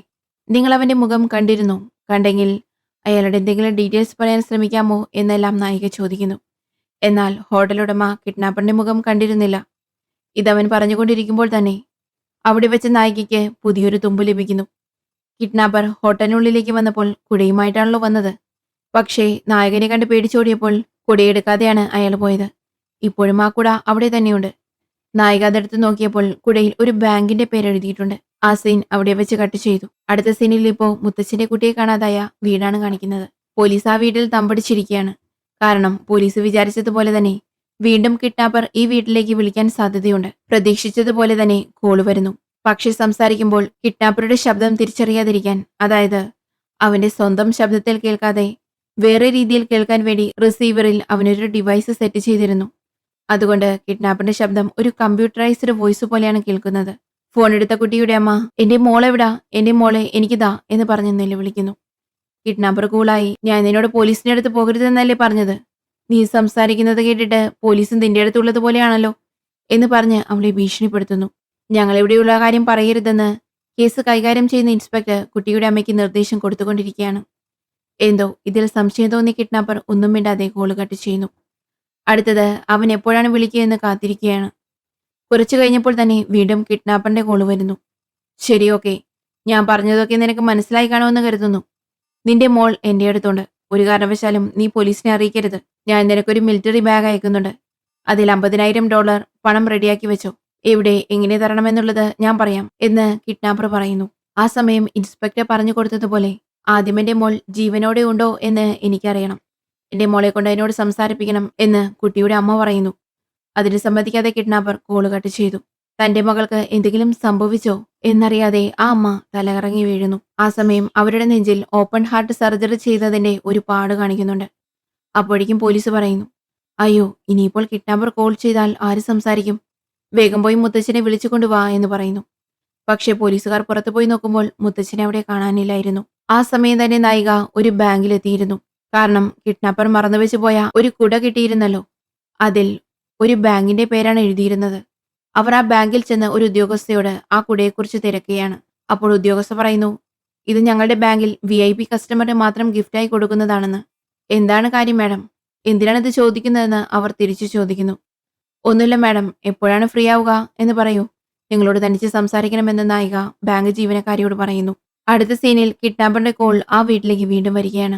നിങ്ങൾ അവന്റെ മുഖം കണ്ടിരുന്നോ? കണ്ടെങ്കിൽ അയാളുടെ എന്തെങ്കിലും ഡീറ്റെയിൽസ് പറയാൻ ശ്രമിക്കാമോ എന്നെല്ലാം നായിക ചോദിക്കുന്നു. എന്നാൽ ഹോട്ടൽ ഉടമ കിഡ്നാപ്പറിന്റെ മുഖം കണ്ടിരുന്നില്ല. ഇതവൻ പറഞ്ഞുകൊണ്ടിരിക്കുമ്പോൾ തന്നെ അവിടെ വെച്ച് നായികയ്ക്ക് പുതിയൊരു തുമ്പ് ലഭിക്കുന്നു. കിഡ്നാപ്പർ ഹോട്ടലിനുള്ളിലേക്ക് വന്നപ്പോൾ കുടയുമായിട്ടാണല്ലോ വന്നത്. പക്ഷേ നായകനെ കണ്ട് പേടിച്ചോടിയപ്പോൾ കുടയെടുക്കാതെയാണ് അയാൾ പോയത്. ഇപ്പോഴും ആ കുട അവിടെ തന്നെയുണ്ട്. നായിക അതെടുത്ത് നോക്കിയപ്പോൾ കുടയിൽ ഒരു ബാങ്കിന്റെ പേര് എഴുതിയിട്ടുണ്ട്. ആ സീൻ അവിടെ വെച്ച് കട്ട് ചെയ്തു. അടുത്ത സീനിൽ ഇപ്പോൾ മുത്തച്ഛന്റെ കുട്ടിയെ കാണാതായ വീടാണ് കാണിക്കുന്നത്. പോലീസ് ആ വീട്ടിൽ തമ്പടിച്ചിരിക്കുകയാണ്. കാരണം പോലീസ് വിചാരിച്ചതുപോലെ തന്നെ വീണ്ടും കിഡ്നാപ്പർ ഈ വീട്ടിലേക്ക് വിളിക്കാൻ സാധ്യതയുണ്ട്. പ്രതീക്ഷിച്ചതുപോലെ തന്നെ കോള് വരുന്നു. പക്ഷെ സംസാരിക്കുമ്പോൾ കിഡ്നാപ്പറുടെ ശബ്ദം തിരിച്ചറിയാതിരിക്കാൻ, അതായത് അവന്റെ സ്വന്തം ശബ്ദത്തിൽ കേൾക്കാതെ വേറെ രീതിയിൽ കേൾക്കാൻ വേണ്ടി റിസീവറിൽ അവനൊരു ഡിവൈസ് സെറ്റ് ചെയ്തിരുന്നു. അതുകൊണ്ട് കിഡ്നാപ്പറിന്റെ ശബ്ദം ഒരു കമ്പ്യൂട്ടറൈസ്ഡ് വോയിസ് പോലെയാണ് കേൾക്കുന്നത്. ഫോൺ എടുത്ത കുട്ടിയുടെ അമ്മ എന്റെ മോളെവിടാ, എന്റെ മോളെ എനിക്കിതാ എന്ന് പറഞ്ഞ് നിലവിളിക്കുന്നു. കിഡ്നാപ്പർ കൂളായി, ഞാൻ നിന്നോട് പോലീസിന്റെ അടുത്ത് പോകരുതെന്നല്ലേ പറഞ്ഞത്? നീ സംസാരിക്കുന്നത് കേട്ടിട്ട് പോലീസും നിന്റെ അടുത്തുള്ളത് പോലെയാണല്ലോ എന്ന് പറഞ്ഞ് അവളെ ഭീഷണിപ്പെടുത്തുന്നു. ഞങ്ങളിവിടെയുള്ള കാര്യം പറയരുതെന്ന് കേസ് കൈകാര്യം ചെയ്യുന്ന ഇൻസ്പെക്ടർ കുട്ടിയുടെ അമ്മയ്ക്ക് നിർദ്ദേശം കൊടുത്തുകൊണ്ടിരിക്കുകയാണ്. എന്തോ ഇതിൽ സംശയം തോന്നിയ കിഡ്നാപ്പർ ഒന്നും മിണ്ടാതെ കോള് കട്ട് ചെയ്യുന്നു. അടുത്തത് അവൻ എപ്പോഴാണ് വിളിക്കുക എന്ന് കാത്തിരിക്കുകയാണ്. കുറച്ചു കഴിഞ്ഞപ്പോൾ തന്നെ വീണ്ടും കിഡ്നാപ്പറിന്റെ കോള് വരുന്നു. ശരി, ഓക്കെ. ഞാൻ പറഞ്ഞതൊക്കെ നിനക്ക് മനസ്സിലായി കാണുമെന്ന് കരുതുന്നു. നിന്റെ മോൾ എന്റെ അടുത്തുണ്ട്. ഒരു കാരണവശാലും നീ പോലീസിനെ അറിയിക്കരുത്. ഞാൻ നിനക്കൊരു മിലിറ്ററി ബാഗ് അയക്കുന്നുണ്ട്. അതിൽ $50,000 പണം റെഡിയാക്കി വെച്ചോ. എവിടെ എങ്ങനെ തരണമെന്നുള്ളത് ഞാൻ പറയാം എന്ന് കിഡ്നാപ്പർ പറയുന്നു. ആ സമയം ഇൻസ്പെക്ടർ പറഞ്ഞു കൊടുത്തതുപോലെ ആദ്യം എന്റെ മോൾ ജീവനോടെ ഉണ്ടോ എന്ന് എനിക്കറിയണം. എന്റെ മോളെ കൊണ്ട് എന്നോട് സംസാരിപ്പിക്കണം എന്ന് കുട്ടിയുടെ അമ്മ പറയുന്നു. അതിന് സമ്മതിക്കാതെ കിഡ്നാപ്പർ കോള് കട്ട് ചെയ്തു. തന്റെ മകൾക്ക് എന്തെങ്കിലും സംഭവിച്ചോ എന്നറിയാതെ ആ അമ്മ തലകറങ്ങി വീഴുന്നു. ആ സമയം അവരുടെ നെഞ്ചിൽ ഓപ്പൺ ഹാർട്ട് സർജറി ചെയ്തതിന്റെ ഒരു പാട് കാണിക്കുന്നുണ്ട്. അപ്പോഴേക്കും പോലീസ് പറയുന്നു, അയ്യോ, ഇനിയിപ്പോൾ കിഡ്നാപ്പർ കോൾ ചെയ്താൽ ആര് സംസാരിക്കും? വേഗം പോയി മുത്തച്ഛനെ വിളിച്ചുകൊണ്ട് വാ എന്ന് പറയുന്നു. പക്ഷേ പോലീസുകാർ പുറത്തു പോയി നോക്കുമ്പോൾ മുത്തച്ഛനെ അവിടെ കാണാനില്ലായിരുന്നു. ആ സമയം തന്നെ നായിക ഒരു ബാങ്കിലെത്തിയിരുന്നു. കാരണം കിഡ്നാപ്പർ മറന്നുവെച്ചു പോയ ഒരു കുട കിട്ടിയിരുന്നല്ലോ. അതിൽ ഒരു ബാങ്കിന്റെ പേരാണ് എഴുതിയിരുന്നത്. അവർ ആ ബാങ്കിൽ ചെന്ന് ഒരു ഉദ്യോഗസ്ഥയോട് ആ കുടയെക്കുറിച്ച് തിരക്കുകയാണ്. അപ്പോൾ ഉദ്യോഗസ്ഥ പറയുന്നു, ഇത് ഞങ്ങളുടെ ബാങ്കിൽ VIP കസ്റ്റമറിന് മാത്രം ഗിഫ്റ്റായി കൊടുക്കുന്നതാണെന്ന്. എന്താണ് കാര്യം മാഡം? എന്തിനാണ് ഇത് ചോദിക്കുന്നതെന്ന് അവർ തിരിച്ചു ചോദിക്കുന്നു. ഒന്നുമില്ല മാഡം, എപ്പോഴാണ് ഫ്രീ ആവുക എന്ന് പറയൂ. നിങ്ങളോട് തനിച്ച് സംസാരിക്കണമെന്ന് നായിക ബാങ്ക് ജീവനക്കാരിയോട് പറയുന്നു. അടുത്ത സീനിൽ കിഡ്നാപ്പറിന്റെ കോൾ ആ വീട്ടിലേക്ക് വീണ്ടും വരികയാണ്.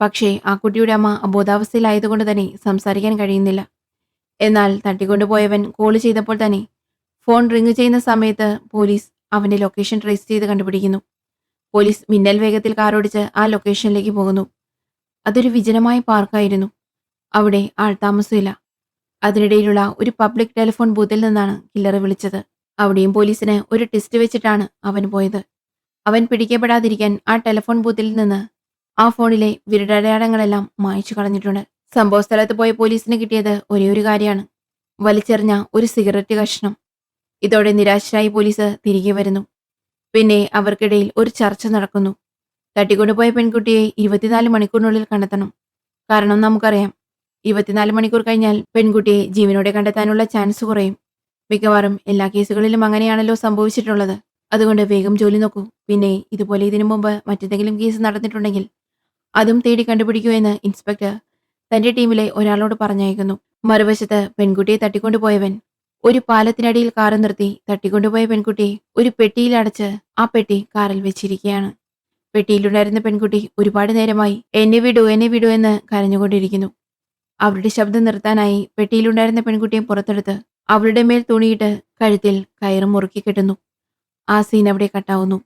പക്ഷേ ആ കുട്ടിയുടെ അമ്മ അബോധാവസ്ഥയിലായതുകൊണ്ട് തന്നെ സംസാരിക്കാൻ കഴിയുന്നില്ല. എന്നാൽ തട്ടിക്കൊണ്ടുപോയവൻ കോൾ ചെയ്തപ്പോൾ തന്നെ ഫോൺ റിങ് ചെയ്യുന്ന സമയത്ത് പോലീസ് അവന്റെ ലൊക്കേഷൻ ട്രേസ് ചെയ്ത് കണ്ടുപിടിക്കുന്നു. പോലീസ് മിന്നൽ വേഗത്തിൽ കാറോടിച്ച് ആ ലൊക്കേഷനിലേക്ക് പോകുന്നു. അതൊരു വിജനമായ പാർക്കായിരുന്നു. അവിടെ ആൾതാമസമില്ല. അതിനിടയിലുള്ള ഒരു പബ്ലിക് ടെലിഫോൺ ബൂത്തിൽ നിന്നാണ് കില്ലറെ വിളിച്ചത്. അവിടെയും പോലീസിന് ഒരു ടെസ്റ്റ് വെച്ചിട്ടാണ് അവൻ പോയത്. അവൻ പിടിക്കപ്പെടാതിരിക്കാൻ ആ ടെലിഫോൺ ബൂത്തിൽ നിന്ന് ആ ഫോണിലെ വിരലടയാളങ്ങളെല്ലാം മായ്ച്ചു കളഞ്ഞിട്ടുണ്ട്. സംഭവസ്ഥലത്ത് പോയ പോലീസിന് കിട്ടിയത് ഒരേ ഒരു കാര്യമാണ്, വലിച്ചെറിഞ്ഞ ഒരു സിഗരറ്റ് കഷ്ണം. ഇതോടെ നിരാശരായി പോലീസ് തിരികെ വരുന്നു. പിന്നെ അവർക്കിടയിൽ ഒരു ചർച്ച നടക്കുന്നു. തട്ടിക്കൊണ്ടുപോയ പെൺകുട്ടിയെ 24 മണിക്കൂറിനുള്ളിൽ കണ്ടെത്തണം. കാരണം നമുക്കറിയാം, 24 മണിക്കൂർ കഴിഞ്ഞാൽ പെൺകുട്ടിയെ ജീവനോടെ കണ്ടെത്താനുള്ള ചാൻസ് കുറയും. മിക്കവാറും എല്ലാ കേസുകളിലും അങ്ങനെയാണല്ലോ സംഭവിച്ചിട്ടുള്ളത്. അതുകൊണ്ട് വേഗം ജോലി നോക്കൂ. പിന്നെ ഇതുപോലെ ഇതിനു മുമ്പ് മറ്റെന്തെങ്കിലും കേസ് നടന്നിട്ടുണ്ടെങ്കിൽ അതും തേടി കണ്ടുപിടിക്കൂ എന്ന് ഇൻസ്പെക്ടർ തന്റെ ടീമിലെ ഒരാളോട് പറഞ്ഞയക്കുന്നു. മറുവശത്ത് പെൺകുട്ടിയെ തട്ടിക്കൊണ്ടുപോയവൻ ഒരു പാലത്തിനടിയിൽ കാറ് നിർത്തി തട്ടിക്കൊണ്ടുപോയ പെൺകുട്ടിയെ ഒരു പെട്ടിയിൽ അടച്ച് ആ പെട്ടി കാറിൽ വെച്ചിരിക്കുകയാണ്. പെട്ടിയിലുണ്ടായിരുന്ന പെൺകുട്ടി ഒരുപാട് നേരമായി എന്നെ വിടൂ എന്ന് കരഞ്ഞുകൊണ്ടിരിക്കുന്നു. അവരുടെ ശബ്ദം നിർത്താനായി പെട്ടിയിലുണ്ടായിരുന്ന പെൺകുട്ടിയെ പുറത്തെടുത്ത് അവളുടെ മേൽ തുണിയിട്ട് കഴുത്തിൽ കയറും മുറുക്കി കെട്ടുന്നു. ആ സീൻ അവിടെ കട്ടാവുന്നു.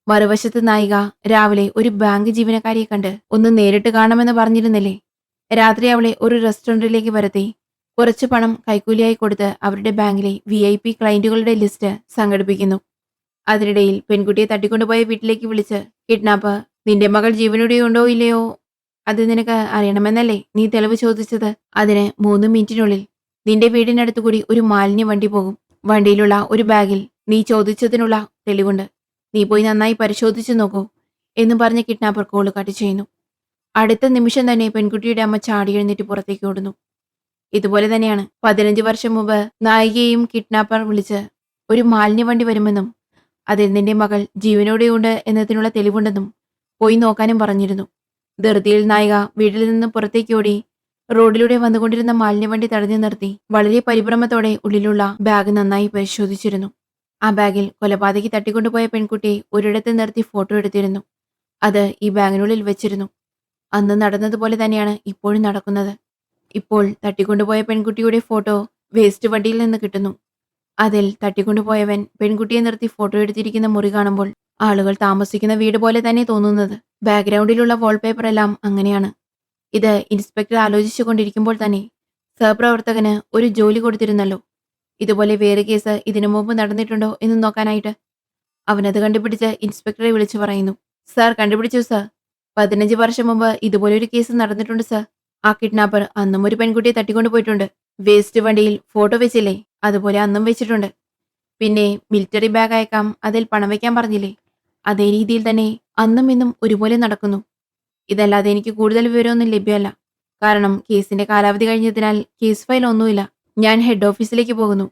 മറുവശത്ത് നായിക രാവിലെ ഒരു ബാങ്ക് ജീവനക്കാരിയെ കണ്ട് ഒന്ന് നേരിട്ട് കാണാമെന്ന് പറഞ്ഞിരുന്നില്ലേ? രാത്രി അവളെ ഒരു റെസ്റ്റോറന്റിലേക്ക് വരുത്തി കുറച്ച് പണം കൈക്കൂലിയായി കൊടുത്ത് അവരുടെ ബാങ്കിലെ VIP ക്ലയന്റുകളുടെ ലിസ്റ്റ് സംഘടിപ്പിക്കുന്നു. അതിനിടയിൽ പെൺകുട്ടിയെ തട്ടിക്കൊണ്ടുപോയ വീട്ടിലേക്ക് വിളിച്ച് കിഡ്നാപ്പ്, നിന്റെ മകൾ ജീവനോടെ ഉണ്ടോ ഇല്ലയോ അത് നിനക്ക് അറിയണമെന്നല്ലേ നീ തെളിവ് ചോദിച്ചത്? അതിന് 3 മിനിറ്റിനുള്ളിൽ നിന്റെ വീടിനടുത്തു കൂടി ഒരു മാലിന്യ വണ്ടി പോകും. വണ്ടിയിലുള്ള ഒരു ബാഗിൽ നീ ചോദിച്ചതിനുള്ള തെളിവുണ്ട്. നീ പോയി നന്നായി പരിശോധിച്ചു നോക്കൂ എന്നും പറഞ്ഞ് കിഡ്നാപ്പർ കോള് കട്ട് ചെയ്യുന്നു. അടുത്ത നിമിഷം തന്നെ പെൺകുട്ടിയുടെ അമ്മ ചാടി എഴുന്നേറ്റ് പുറത്തേക്ക് ഓടുന്നു. ഇതുപോലെ തന്നെയാണ് 15 വർഷം മുമ്പ് നായികയെയും കിഡ്നാപ്പർ വിളിച്ച് ഒരു മാലിന്യ വണ്ടി വരുമെന്നും അതിൽ നിന്റെ മകൾ ജീവനോടെയുണ്ട് എന്നതിനുള്ള തെളിവുണ്ടെന്നും പോയി നോക്കാനും പറഞ്ഞിരുന്നു. ധൃതിയിൽ നായിക വീട്ടിൽ നിന്ന് പുറത്തേക്ക് ഓടി റോഡിലൂടെ വന്നുകൊണ്ടിരുന്ന മാലിന്യവണ്ടി തടഞ്ഞു നിർത്തി വളരെ പരിഭ്രമത്തോടെ ഉള്ളിലുള്ള ബാഗ് നന്നായി പരിശോധിച്ചിരുന്നു. ആ ബാഗിൽ കൊലപാതകി തട്ടിക്കൊണ്ടുപോയ പെൺകുട്ടിയെ ഒരിടത്ത് നിർത്തി ഫോട്ടോ എടുത്തിരുന്നു. അത് ഈ ബാഗിനുള്ളിൽ വെച്ചിരുന്നു. അന്ന് നടന്നതുപോലെ തന്നെയാണ് ഇപ്പോഴും നടക്കുന്നത്. ഇപ്പോൾ തട്ടിക്കൊണ്ടുപോയ പെൺകുട്ടിയുടെ ഫോട്ടോ വേസ്റ്റ് വണ്ടിയിൽ നിന്ന് കിട്ടുന്നു. അതിൽ തട്ടിക്കൊണ്ടുപോയവൻ പെൺകുട്ടിയെ നിർത്തി ഫോട്ടോ എടുത്തിരിക്കുന്ന മുറി കാണുമ്പോൾ ആളുകൾ താമസിക്കുന്ന വീട് പോലെ തന്നെ തോന്നുന്നത്. ബാക്ക്ഗ്രൗണ്ടിലുള്ള വാൾപേപ്പർ എല്ലാം അങ്ങനെയാണ്. ഇത് ഇൻസ്പെക്ടർ ആലോചിച്ചു കൊണ്ടിരിക്കുമ്പോൾ തന്നെ സഹപ്രവർത്തകന് ഒരു ജോലി കൊടുത്തിരുന്നല്ലോ. ഇതുപോലെ വേറെ കേസ് ഇതിനു മുമ്പ് നടന്നിട്ടുണ്ടോ എന്ന് നോക്കാനായിട്ട്. അവനത് കണ്ടുപിടിച്ച് ഇൻസ്പെക്ടറെ വിളിച്ചു പറയുന്നു. സാർ, കണ്ടുപിടിച്ചു സാർ. 15 വർഷം മുമ്പ് ഇതുപോലെ ഒരു കേസ് നടന്നിട്ടുണ്ട് സാർ. ആ കിഡ്നാപ്പർ അന്നും ഒരു പെൺകുട്ടിയെ തട്ടിക്കൊണ്ടുപോയിട്ടുണ്ട്. വേസ്റ്റ് വണ്ടിയിൽ ഫോട്ടോ വെച്ചില്ലേ, അതുപോലെ അന്നും വെച്ചിട്ടുണ്ട്. പിന്നെ മിലിറ്ററി ബാഗ് അയക്കാം, അതിൽ പണം വയ്ക്കാൻ പറഞ്ഞില്ലേ, അതേ രീതിയിൽ തന്നെ അന്നും ഇന്നും ഒരുപോലെ നടക്കുന്നു. ഇതല്ലാതെ എനിക്ക് കൂടുതൽ വിവരമൊന്നും ലഭ്യമല്ല. കാരണം കേസിന്റെ കാലാവധി കഴിഞ്ഞതിനാൽ കേസ് ഫയൽ ഒന്നുമില്ല. ഞാൻ ഹെഡ് ഓഫീസിലേക്ക് പോകുന്നു.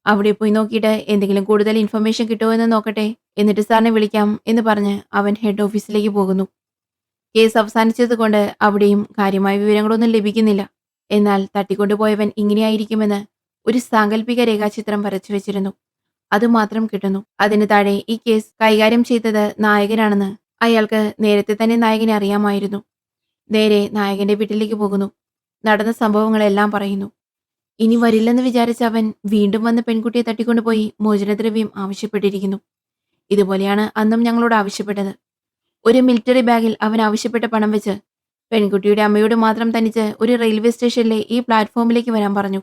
അവിടെ പോയി നോക്കിയിട്ട് എന്തെങ്കിലും കൂടുതൽ ഇൻഫർമേഷൻ കിട്ടുമോ എന്ന് നോക്കട്ടെ, എന്നിട്ട് സാറിനെ വിളിക്കാം എന്ന് പറഞ്ഞ് അവൻ ഹെഡ് ഓഫീസിലേക്ക് പോകുന്നു. കേസ് അവസാനിച്ചത് കൊണ്ട് അവിടെയും കാര്യമായ വിവരങ്ങളൊന്നും ലഭിക്കുന്നില്ല. എന്നാൽ തട്ടിക്കൊണ്ടുപോയവൻ ഇങ്ങനെയായിരിക്കുമെന്ന് ഒരു സാങ്കല്പിക രേഖാചിത്രം വരച്ചു വെച്ചിരുന്നു. അതുമാത്രം കിട്ടുന്നു. അതിന് താഴെ ഈ കേസ് കൈകാര്യം ചെയ്തത് നായകനാണെന്ന് അയാൾക്ക് നേരത്തെ തന്നെ നായകനെ അറിയാമായിരുന്നു. നേരെ നായകന്റെ വീട്ടിലേക്ക് പോകുന്നു. നടന്ന സംഭവങ്ങളെല്ലാം പറയുന്നു. ഇനി വരില്ലെന്ന് വിചാരിച്ച അവൻ വീണ്ടും വന്ന് പെൺകുട്ടിയെ തട്ടിക്കൊണ്ടുപോയി മോചനദ്രവ്യം ആവശ്യപ്പെട്ടിരിക്കുന്നു. ഇതുപോലെയാണ് അന്നും ഞങ്ങളോട് ആവശ്യപ്പെട്ടത്. ഒരു മിലിറ്ററി ബാഗിൽ അവൻ ആവശ്യപ്പെട്ട പണം വെച്ച് പെൺകുട്ടിയുടെ അമ്മയോട് മാത്രം തനിച്ച് ഒരു റെയിൽവേ സ്റ്റേഷനിലെ ഈ പ്ലാറ്റ്ഫോമിലേക്ക് വരാൻ പറഞ്ഞു.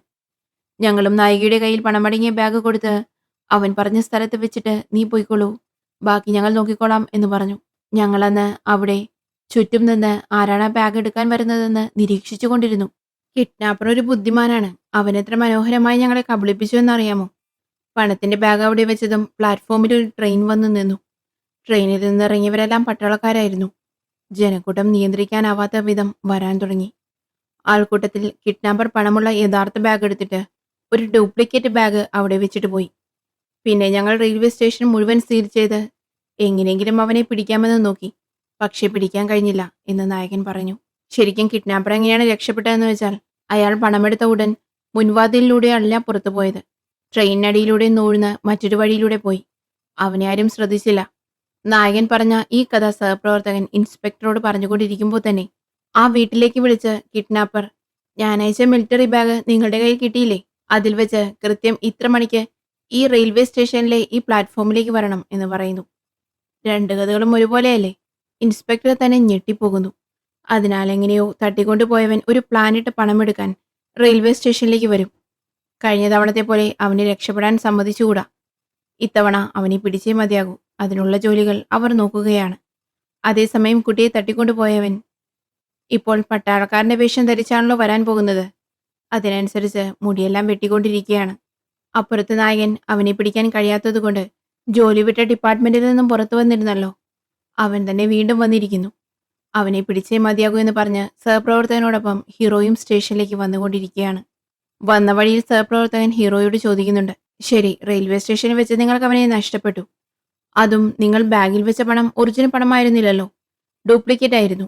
ഞങ്ങളും നായികയുടെ കയ്യിൽ പണമടങ്ങിയ ബാഗ് കൊടുത്ത് അവൻ പറഞ്ഞ സ്ഥലത്ത് വെച്ചിട്ട് നീ പോയിക്കോളൂ, ബാക്കി ഞങ്ങൾ നോക്കിക്കോളാം എന്ന് പറഞ്ഞു. ഞങ്ങളന്ന് അവിടെ ചുറ്റും നിന്ന് ആരാണ് ആ ബാഗ് എടുക്കാൻ വരുന്നതെന്ന് നിരീക്ഷിച്ചു കൊണ്ടിരുന്നു. കിഡ്നാപ്പർ ഒരു ബുദ്ധിമാനാണ്. അവനെത്ര മനോഹരമായി ഞങ്ങളെ കബളിപ്പിച്ചു എന്നറിയാമോ? പണത്തിന്റെ ബാഗ് അവിടെ വെച്ചതും പ്ലാറ്റ്ഫോമിൽ ഒരു ട്രെയിൻ വന്നു നിന്നു. ട്രെയിനിൽ നിന്നിറങ്ങിയവരെല്ലാം പട്ടാളക്കാരായിരുന്നു. ജനക്കൂട്ടം നിയന്ത്രിക്കാനാവാത്ത വിധം വരാൻ തുടങ്ങി. ആൾക്കൂട്ടത്തിൽ കിഡ്നാപ്പർ പണമുള്ള യഥാർത്ഥ ബാഗ് എടുത്തിട്ട് ഒരു ഡ്യൂപ്ലിക്കേറ്റ് ബാഗ് അവിടെ വെച്ചിട്ട് പോയി. പിന്നെ ഞങ്ങൾ റെയിൽവേ സ്റ്റേഷൻ മുഴുവൻ സീൽ ചെയ്ത് എങ്ങനെയെങ്കിലും അവനെ പിടിക്കാമെന്ന് നോക്കി. പക്ഷെ പിടിക്കാൻ കഴിഞ്ഞില്ല എന്ന് നായകൻ പറഞ്ഞു. ശരിക്കും കിഡ്നാപ്പർ എങ്ങനെയാണ് രക്ഷപ്പെട്ടതെന്ന് വെച്ചാൽ അയാൾ പണമെടുത്ത ഉടൻ മുൻവാതിലിലൂടെയല്ല പുറത്തു പോയത്. ട്രെയിനടിയിലൂടെ നൂഴ്ന്ന് മറ്റൊരു വഴിയിലൂടെ പോയി. അവനെ ആരും ശ്രദ്ധിച്ചില്ല. നായകൻ പറഞ്ഞ ഈ കഥ സഹപ്രവർത്തകൻ ഇൻസ്പെക്ടറോട് പറഞ്ഞുകൊണ്ടിരിക്കുമ്പോൾ തന്നെ ആ വീട്ടിലേക്ക് വിളിച്ച് കിഡ്നാപ്പർ, ഞാൻ അയച്ച മിലിറ്ററി ബാഗ് നിങ്ങളുടെ കയ്യിൽ കിട്ടിയില്ലേ? അതിൽ വെച്ച് കൃത്യം ഇത്ര മണിക്ക് ഈ റെയിൽവേ സ്റ്റേഷനിലെ ഈ പ്ലാറ്റ്ഫോമിലേക്ക് വരണം എന്ന് പറയുന്നു. രണ്ട് കഥകളും ഒരുപോലെയല്ലേ? ഇൻസ്പെക്ടർ തന്നെ ഞെട്ടിപ്പോകുന്നു. അതിനാൽ എങ്ങനെയോ തട്ടിക്കൊണ്ടുപോയവൻ ഒരു പ്ലാനിട്ട് പണമെടുക്കാൻ റെയിൽവേ സ്റ്റേഷനിലേക്ക് വരും. കഴിഞ്ഞ തവണത്തെ പോലെ അവനെ രക്ഷപ്പെടാൻ സമ്മതിച്ചുകൂടാ. ഇത്തവണ അവനെ പിടിച്ചേ മതിയാകൂ. അതിനുള്ള ജോലികൾ അവർ നോക്കുകയാണ്. അതേസമയം കുട്ടിയെ തട്ടിക്കൊണ്ടുപോയവൻ ഇപ്പോൾ പട്ടാളക്കാരന്റെ വേഷം ധരിച്ചാണല്ലോ വരാൻ പോകുന്നത്. അതിനനുസരിച്ച് മുടിയെല്ലാം വെട്ടിക്കൊണ്ടിരിക്കുകയാണ്. അപ്പുറത്ത് നായകൻ അവനെ പിടിക്കാൻ കഴിയാത്തതുകൊണ്ട് ജോലി വിട്ട ഡിപ്പാർട്ട്മെന്റിൽ നിന്നും പുറത്തു വന്നിരുന്നല്ലോ. അവൻ തന്നെ വീണ്ടും വന്നിരിക്കുന്നു. അവനെ പിടിച്ചേ മതിയാകൂ എന്ന് പറഞ്ഞ് സഹപ്രവർത്തകനോടൊപ്പം ഹീറോയും സ്റ്റേഷനിലേക്ക് വന്നുകൊണ്ടിരിക്കുകയാണ്. വന്ന വഴിയിൽ സഹപ്രവർത്തകൻ ഹീറോയോട് ചോദിക്കുന്നുണ്ട്, ശരി, റെയിൽവേ സ്റ്റേഷനിൽ വെച്ച് നിങ്ങൾക്ക് അവനെ നഷ്ടപ്പെട്ടു. അതും നിങ്ങൾ ബാഗിൽ വെച്ച പണം ഒറിജിനൽ പണമായിരുന്നില്ലല്ലോ, ഡ്യൂപ്ലിക്കേറ്റ് ആയിരുന്നു.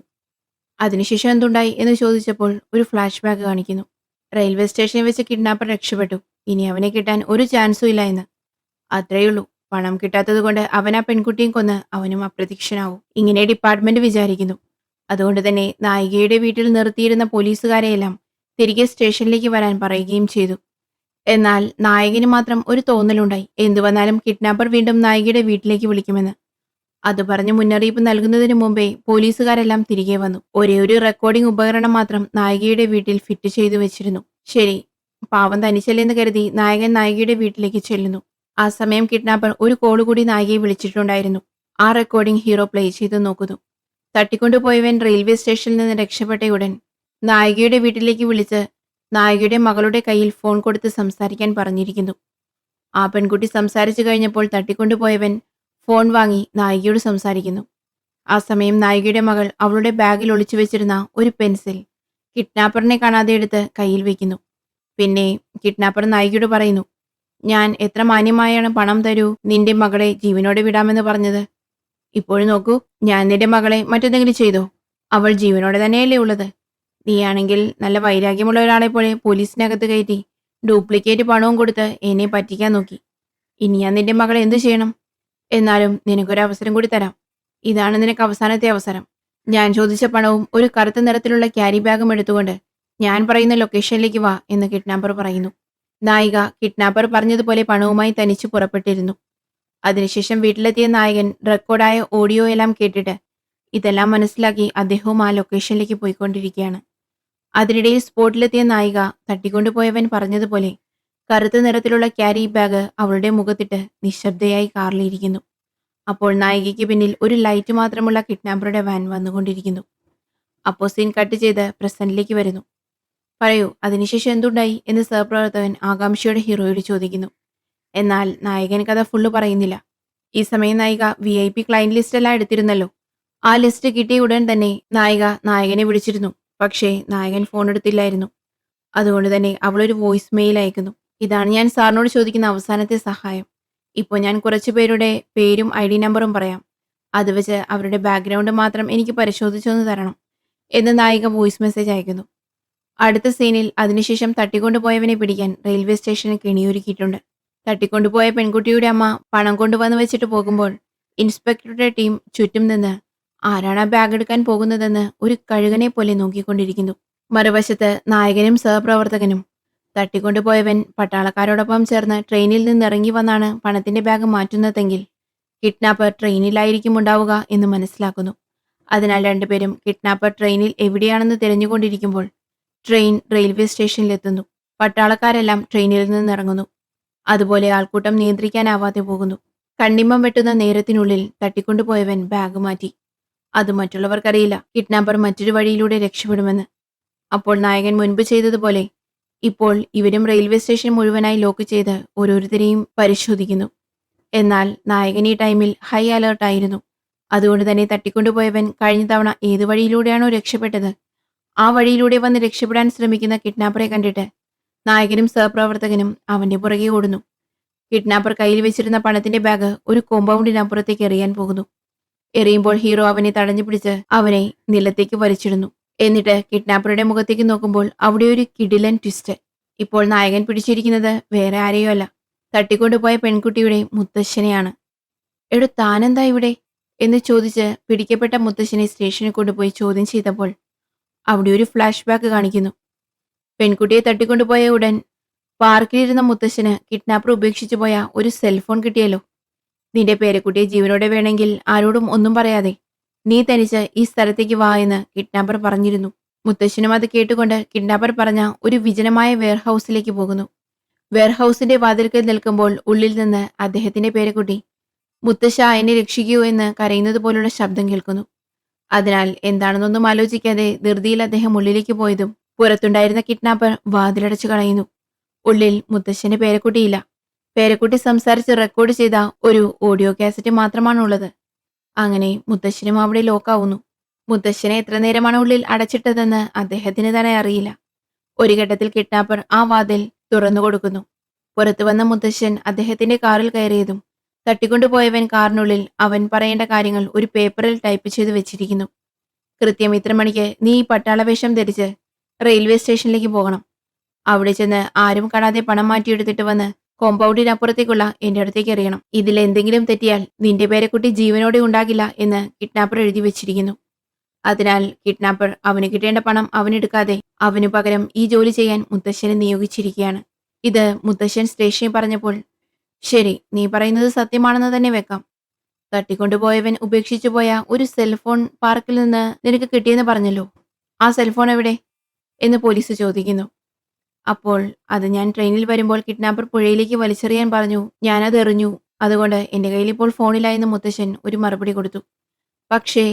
അതിനുശേഷം എന്തുണ്ടായി എന്ന് ചോദിച്ചപ്പോൾ ഒരു ഫ്ലാഷ് ബാക്ക് കാണിക്കുന്നു. റെയിൽവേ സ്റ്റേഷനിൽ വെച്ച് കിഡ്നാപ്പർ രക്ഷപ്പെട്ടു. ഇനി അവനെ കിട്ടാൻ ഒരു ചാൻസും ഇല്ല എന്ന്. അത്രയുള്ളൂ. പണം കിട്ടാത്തത് കൊണ്ട് അവൻ ആ പെൺകുട്ടിയും കൊന്ന് അവനും അപ്രത്യക്ഷനാവും. ഇങ്ങനെ ഡിപ്പാർട്ട്മെന്റ് വിചാരിക്കുന്നു. അതുകൊണ്ട് തന്നെ നായികയുടെ വീട്ടിൽ നിർത്തിയിരുന്ന പോലീസുകാരെയെല്ലാം തിരികെ സ്റ്റേഷനിലേക്ക് വരാൻ പറയുകയും ചെയ്തു. എന്നാൽ നായകന് മാത്രം ഒരു തോന്നലുണ്ടായി. എന്തു വന്നാലും കിഡ്നാപ്പർ വീണ്ടും നായികയുടെ വീട്ടിലേക്ക് വിളിക്കുമെന്ന്. അത് പറഞ്ഞ് മുന്നറിയിപ്പ് നൽകുന്നതിന് മുമ്പേ പോലീസുകാരെല്ലാം തിരികെ വന്നു. ഒരേ ഒരു റെക്കോർഡിംഗ് ഉപകരണം മാത്രം നായികയുടെ വീട്ടിൽ ഫിറ്റ് ചെയ്തു വെച്ചിരുന്നു. ശരി, പാവം തനിച്ചല്ലെന്ന് കരുതി നായകൻ നായികയുടെ വീട്ടിലേക്ക് ചെല്ലുന്നു. ആ സമയം കിഡ്നാപ്പർ ഒരു കോൾ കൂടി നായികയെ വിളിച്ചിട്ടുണ്ടായിരുന്നു. ആ റെക്കോർഡിംഗ് ഹീറോ പ്ലേ ചെയ്ത് നോക്കുന്നു. തട്ടിക്കൊണ്ടുപോയവൻ റെയിൽവേ സ്റ്റേഷനിൽ നിന്ന് രക്ഷപ്പെട്ടയുടൻ നായികയുടെ വീട്ടിലേക്ക് വിളിച്ച് നായികയുടെ മകളുടെ കയ്യിൽ ഫോൺ കൊടുത്ത് സംസാരിക്കാൻ പറഞ്ഞിരിക്കുന്നു. ആ പെൺകുട്ടി സംസാരിച്ചു കഴിഞ്ഞപ്പോൾ തട്ടിക്കൊണ്ടുപോയവൻ ഫോൺ വാങ്ങി നായികയോട് സംസാരിക്കുന്നു. ആ സമയം നായികയുടെ മകൾ അവളുടെ ബാഗിൽ ഒളിച്ചു വെച്ചിരുന്ന ഒരു പെൻസിൽ കിഡ്നാപ്പറിനെ കാണാതെ എടുത്ത് കയ്യിൽ വെക്കുന്നു. പിന്നെ കിഡ്നാപ്പർ നായികയോട് പറയുന്നു, ഞാൻ എത്ര മാന്യമായാണ് പണം തരൂ നിന്റെ മകളെ ജീവനോടെ വിടാമെന്ന് പറഞ്ഞത്. ഇപ്പോഴും നോക്കൂ, ഞാൻ നിന്റെ മകളെ മറ്റെന്തെങ്കിലും ചെയ്തോ? അവൾ ജീവനോടെ തന്നെയല്ലേ ഉള്ളത്. നീയാണെങ്കിൽ നല്ല വൈരാഗ്യമുള്ള ഒരാളെ പോലെ പോലീസിനകത്ത് കയറ്റി ഡ്യൂപ്ലിക്കേറ്റ് പണവും കൊടുത്ത് എന്നെ പറ്റിക്കാൻ നോക്കി. ഇനി ഞാൻ നിന്റെ മകളെ എന്തു ചെയ്യണം? എന്നാലും നിനക്കൊരു അവസരം കൂടി തരാം. ഇതാണ് നിനക്ക് അവസാനത്തെ അവസരം. ഞാൻ ചോദിച്ച പണവും ഒരു കറുത്ത നിറത്തിലുള്ള ക്യാരി ബാഗും എടുത്തുകൊണ്ട് ഞാൻ പറയുന്ന ലൊക്കേഷനിലേക്ക് വാ എന്ന് കിഡ്നാപ്പർ പറയുന്നു. നായിക കിഡ്നാപ്പർ പറഞ്ഞതുപോലെ പണവുമായി തനിച്ച് പുറപ്പെട്ടിരുന്നു. അതിനുശേഷം വീട്ടിലെത്തിയ നായകൻ റെക്കോർഡായ ഓഡിയോ എല്ലാം കേട്ടിട്ട് ഇതെല്ലാം മനസ്സിലാക്കി അദ്ദേഹവും ആ ലൊക്കേഷനിലേക്ക് പോയിക്കൊണ്ടിരിക്കുകയാണ്. അതിനിടയിൽ സ്പോട്ടിലെത്തിയ നായിക തട്ടിക്കൊണ്ടുപോയവൻ പറഞ്ഞതുപോലെ കറുത്ത നിറത്തിലുള്ള ക്യാരി ബാഗ് അവളുടെ മുഖത്തിട്ട് നിശബ്ദയായി കാറിലിരിക്കുന്നു. അപ്പോൾ നായികയ്ക്ക് പിന്നിൽ ഒരു ലൈറ്റ് മാത്രമുള്ള കിഡ്നാപ്പറുടെ വാൻ വന്നുകൊണ്ടിരിക്കുന്നു. അപ്പോൾ സീൻ കട്ട് ചെയ്ത് പ്രസന്റിലേക്ക് വരുന്നു. പറയൂ, അതിനുശേഷം എന്തുണ്ടായി എന്ന് സഹപ്രവർത്തകൻ ആകാംക്ഷയോടെ ഹീറോയോട് ചോദിക്കുന്നു. എന്നാൽ നായകൻ കഥ ഫുള്ള് പറയുന്നില്ല. ഈ സമയം നായിക VIP ക്ലയന്റ് ലിസ്റ്റ് എല്ലാം എടുത്തിരുന്നല്ലോ. ആ ലിസ്റ്റ് കിട്ടിയ ഉടൻ തന്നെ നായിക നായകനെ വിളിച്ചിരുന്നു. പക്ഷേ നായകൻ ഫോൺ എടുത്തില്ലായിരുന്നു. അതുകൊണ്ട് തന്നെ അവളൊരു വോയിസ് മെയിൽ അയക്കുന്നു. ഇതാണ് ഞാൻ സാറിനോട് ചോദിക്കുന്ന അവസാനത്തെ സഹായം. ഇപ്പോൾ ഞാൻ കുറച്ചു പേരുടെ പേരും ID നമ്പറും പറയാം. അത് വെച്ച് അവരുടെ ബാക്ക്ഗ്രൗണ്ട് മാത്രം എനിക്ക് പരിശോധിച്ചൊന്ന് തരണം എന്ന് നായിക വോയിസ് മെസ്സേജ് അയക്കുന്നു. അടുത്ത സീനിൽ അതിനുശേഷം തട്ടിക്കൊണ്ടുപോയവനെ പിടിക്കാൻ റെയിൽവേ സ്റ്റേഷനിൽ കെണിയൊരുക്കിയിട്ടുണ്ട്. തട്ടിക്കൊണ്ടുപോയ പെൺകുട്ടിയുടെ അമ്മ പണം കൊണ്ടുവന്ന് വെച്ചിട്ട് പോകുമ്പോൾ ഇൻസ്പെക്ടറുടെ ടീം ചുറ്റും നിന്ന് ആരാണ് ആ ബാഗ് എടുക്കാൻ പോകുന്നതെന്ന് ഒരു കഴുകനെ പോലെ നോക്കിക്കൊണ്ടിരിക്കുന്നു. മറുവശത്ത് നായകനും സഹപ്രവർത്തകനും തട്ടിക്കൊണ്ടുപോയവൻ പട്ടാളക്കാരോടൊപ്പം ചേർന്ന് ട്രെയിനിൽ നിന്നിറങ്ങി വന്നാണ് പണത്തിന്റെ ബാഗ് മാറ്റുന്നതെങ്കിൽ കിഡ്നാപ്പർ ട്രെയിനിലായിരിക്കും ഉണ്ടാവുക എന്ന് മനസ്സിലാക്കുന്നു. അതിനാൽ രണ്ടുപേരും കിഡ്നാപ്പർ ട്രെയിനിൽ എവിടെയാണെന്ന് തിരഞ്ഞുകൊണ്ടിരിക്കുമ്പോൾ ട്രെയിൻ റെയിൽവേ സ്റ്റേഷനിലെത്തുന്നു. പട്ടാളക്കാരെല്ലാം ട്രെയിനിൽ നിന്നിറങ്ങുന്നു. അതുപോലെ ആൾക്കൂട്ടം നിയന്ത്രിക്കാനാവാതെ പോകുന്നു. കണ്ണിമം വെട്ടുന്ന നേരത്തിനുള്ളിൽ തട്ടിക്കൊണ്ടുപോയവൻ ബാഗ് മാറ്റി. അത് മറ്റുള്ളവർക്കറിയില്ല കിഡ്നാപ്പർ മറ്റൊരു വഴിയിലൂടെ രക്ഷപ്പെടുമെന്ന്. അപ്പോൾ നായകൻ മുൻപ് ചെയ്തതുപോലെ ഇപ്പോൾ ഇവരും റെയിൽവേ സ്റ്റേഷൻ മുഴുവനായി ലോക്ക് ചെയ്ത് ഓരോരുത്തരെയും പരിശോധിക്കുന്നു. എന്നാൽ നായകൻ ഈ ടൈമിൽ ഹൈ അലേർട്ടായിരുന്നു. അതുകൊണ്ട് തന്നെ തട്ടിക്കൊണ്ടുപോയവൻ കഴിഞ്ഞ തവണ ഏത് വഴിയിലൂടെയാണോ രക്ഷപ്പെട്ടത് ആ വഴിയിലൂടെ വന്ന് രക്ഷപ്പെടാൻ ശ്രമിക്കുന്ന കിഡ്നാപ്പറെ കണ്ടിട്ട് നായകനും സഹപ്രവർത്തകനും അവന്റെ പുറകെ ഓടുന്നു. കിഡ്നാപ്പർ കയ്യിൽ വെച്ചിരുന്ന പണത്തിന്റെ ബാഗ് ഒരു കോമ്പൗണ്ടിനപ്പുറത്തേക്ക് എറിയാൻ പോകുന്നു. എറിയുമ്പോൾ ഹീറോ അവനെ തടഞ്ഞു പിടിച്ച് അവനെ നിലത്തേക്ക് വലിച്ചിടുന്നു. എന്നിട്ട് കിഡ്നാപ്പറുടെ മുഖത്തേക്ക് നോക്കുമ്പോൾ അവിടെ ഒരു കിടിലൻ ട്വിസ്റ്റ്. ഇപ്പോൾ നായകൻ പിടിച്ചിരിക്കുന്നത് വേറെ ആരെയോ അല്ല, തട്ടിക്കൊണ്ടുപോയ പെൺകുട്ടിയുടെ മുത്തശ്ശനെയാണ്. എടോ താനെന്താ ഇവിടെ എന്ന് ചോദിച്ച് പിടിക്കപ്പെട്ട മുത്തശ്ശനെ സ്റ്റേഷനിൽ കൊണ്ടുപോയി ചോദ്യം ചെയ്തപ്പോൾ അവിടെ ഒരു ഫ്ലാഷ് ബാക്ക് കാണിക്കുന്നു. പെൺകുട്ടിയെ തട്ടിക്കൊണ്ടുപോയ ഉടൻ പാർക്കിലിരുന്ന മുത്തശ്ശന് കിഡ്നാപ്പർ ഉപേക്ഷിച്ചു പോയ ഒരു സെൽഫോൺ കിട്ടിയല്ലോ. നിന്റെ പേരക്കുട്ടിയെ ജീവനോടെ വേണമെങ്കിൽ ആരോടും ഒന്നും പറയാതെ നീ തനിച്ച് ഈ സ്ഥലത്തേക്ക് വാ എന്ന് കിഡ്നാപ്പർ പറഞ്ഞിരുന്നു. മുത്തശ്ശനും അത് കേട്ടുകൊണ്ട് കിഡ്നാപ്പർ പറഞ്ഞ ഒരു വിജനമായ വെയർഹൌസിലേക്ക് പോകുന്നു. വെയർഹൌസിന്റെ വാതിൽക്കൽ നിൽക്കുമ്പോൾ ഉള്ളിൽ നിന്ന് അദ്ദേഹത്തിന്റെ പേരക്കുട്ടി മുത്തശ്ശ എന്നെ രക്ഷിക്കൂ എന്ന് കരയുന്നത് പോലുള്ള ശബ്ദം കേൾക്കുന്നു. അതിനാൽ എന്താണെന്നൊന്നും ആലോചിക്കാതെ ധൃതിയിൽ അദ്ദേഹം ഉള്ളിലേക്ക് പോയതും പുറത്തുണ്ടായിരുന്ന കിഡ്നാപ്പർ വാതിലടച്ചു കളയുന്നു. ഉള്ളിൽ മുത്തശ്ശന്റെ പേരക്കുട്ടിയില്ല. പേരക്കുട്ടി സംസാരിച്ച് റെക്കോർഡ് ചെയ്ത ഒരു ഓഡിയോ കാസറ്റ് മാത്രമാണുള്ളത്. അങ്ങനെ മുത്തശ്ശനും അവിടെ ലോക്കാവുന്നു. മുത്തശ്ശനെ എത്ര നേരമാണ് ഉള്ളിൽ അടച്ചിട്ടതെന്ന് അദ്ദേഹത്തിന് തന്നെ അറിയില്ല. ഒരു ഘട്ടത്തിൽ കിഡ്നാപ്പർ ആ വാതിൽ തുറന്നു കൊടുക്കുന്നു. പുറത്തു വന്ന മുത്തശ്ശൻ അദ്ദേഹത്തിന്റെ കാറിൽ കയറിയതും തട്ടിക്കൊണ്ടുപോയവൻ കാറിനുള്ളിൽ അവൻ പറയേണ്ട കാര്യങ്ങൾ ഒരു പേപ്പറിൽ ടൈപ്പ് ചെയ്ത് വെച്ചിരിക്കുന്നു. കൃത്യം ഇത്ര മണിക്ക് നീ ഈ പട്ടാളവേഷം ധരിച്ച് റെയിൽവേ സ്റ്റേഷനിലേക്ക് പോകണം. അവിടെ ചെന്ന് ആരും കാണാതെ പണം മാറ്റിയെടുത്തിട്ട് വന്ന് കോമ്പൗണ്ടിനപ്പുറത്തേക്കുള്ള എന്റെ അടുത്തേക്ക് എറിയണം. ഇതിൽ എന്തെങ്കിലും തെറ്റിയാൽ നിന്റെ പേരക്കുട്ടി ജീവനോടെ ഉണ്ടാകില്ല എന്ന് കിഡ്നാപ്പർ എഴുതി വെച്ചിരിക്കുന്നു. അതിനാൽ കിഡ്നാപ്പർ അവന് കിട്ടേണ്ട പണം അവനെടുക്കാതെ അവനു പകരം ഈ ജോലി ചെയ്യാൻ മുത്തശ്ശനെ നിയോഗിച്ചിരിക്കുകയാണ്. ഇത് മുത്തശ്ശൻ സ്റ്റേഷനിൽ പറഞ്ഞപ്പോൾ ശരി, നീ പറയുന്നത് സത്യമാണെന്ന് തന്നെ വെക്കാം. തട്ടിക്കൊണ്ടുപോയവൻ ഉപേക്ഷിച്ചു പോയ ഒരു സെൽഫോൺ പാർക്കിൽ നിന്ന് നിനക്ക് കിട്ടിയെന്ന് പറഞ്ഞല്ലോ. ആ സെൽഫോൺ എവിടെ എന്ന് പോലീസ് ചോദിക്കുന്നു. അപ്പോൾ അത് ഞാൻ ട്രെയിനിൽ വരുമ്പോൾ കിഡ്നാപ്പർ പുഴയിലേക്ക് വലിച്ചെറിയാൻ പറഞ്ഞു. ഞാനത് എറിഞ്ഞു. അതുകൊണ്ട് എന്റെ കയ്യിൽ ഇപ്പോൾ ഫോണില്ല എന്ന് മുത്തശ്ശൻ ഒരു മറുപടി കൊടുത്തു. പക്ഷേ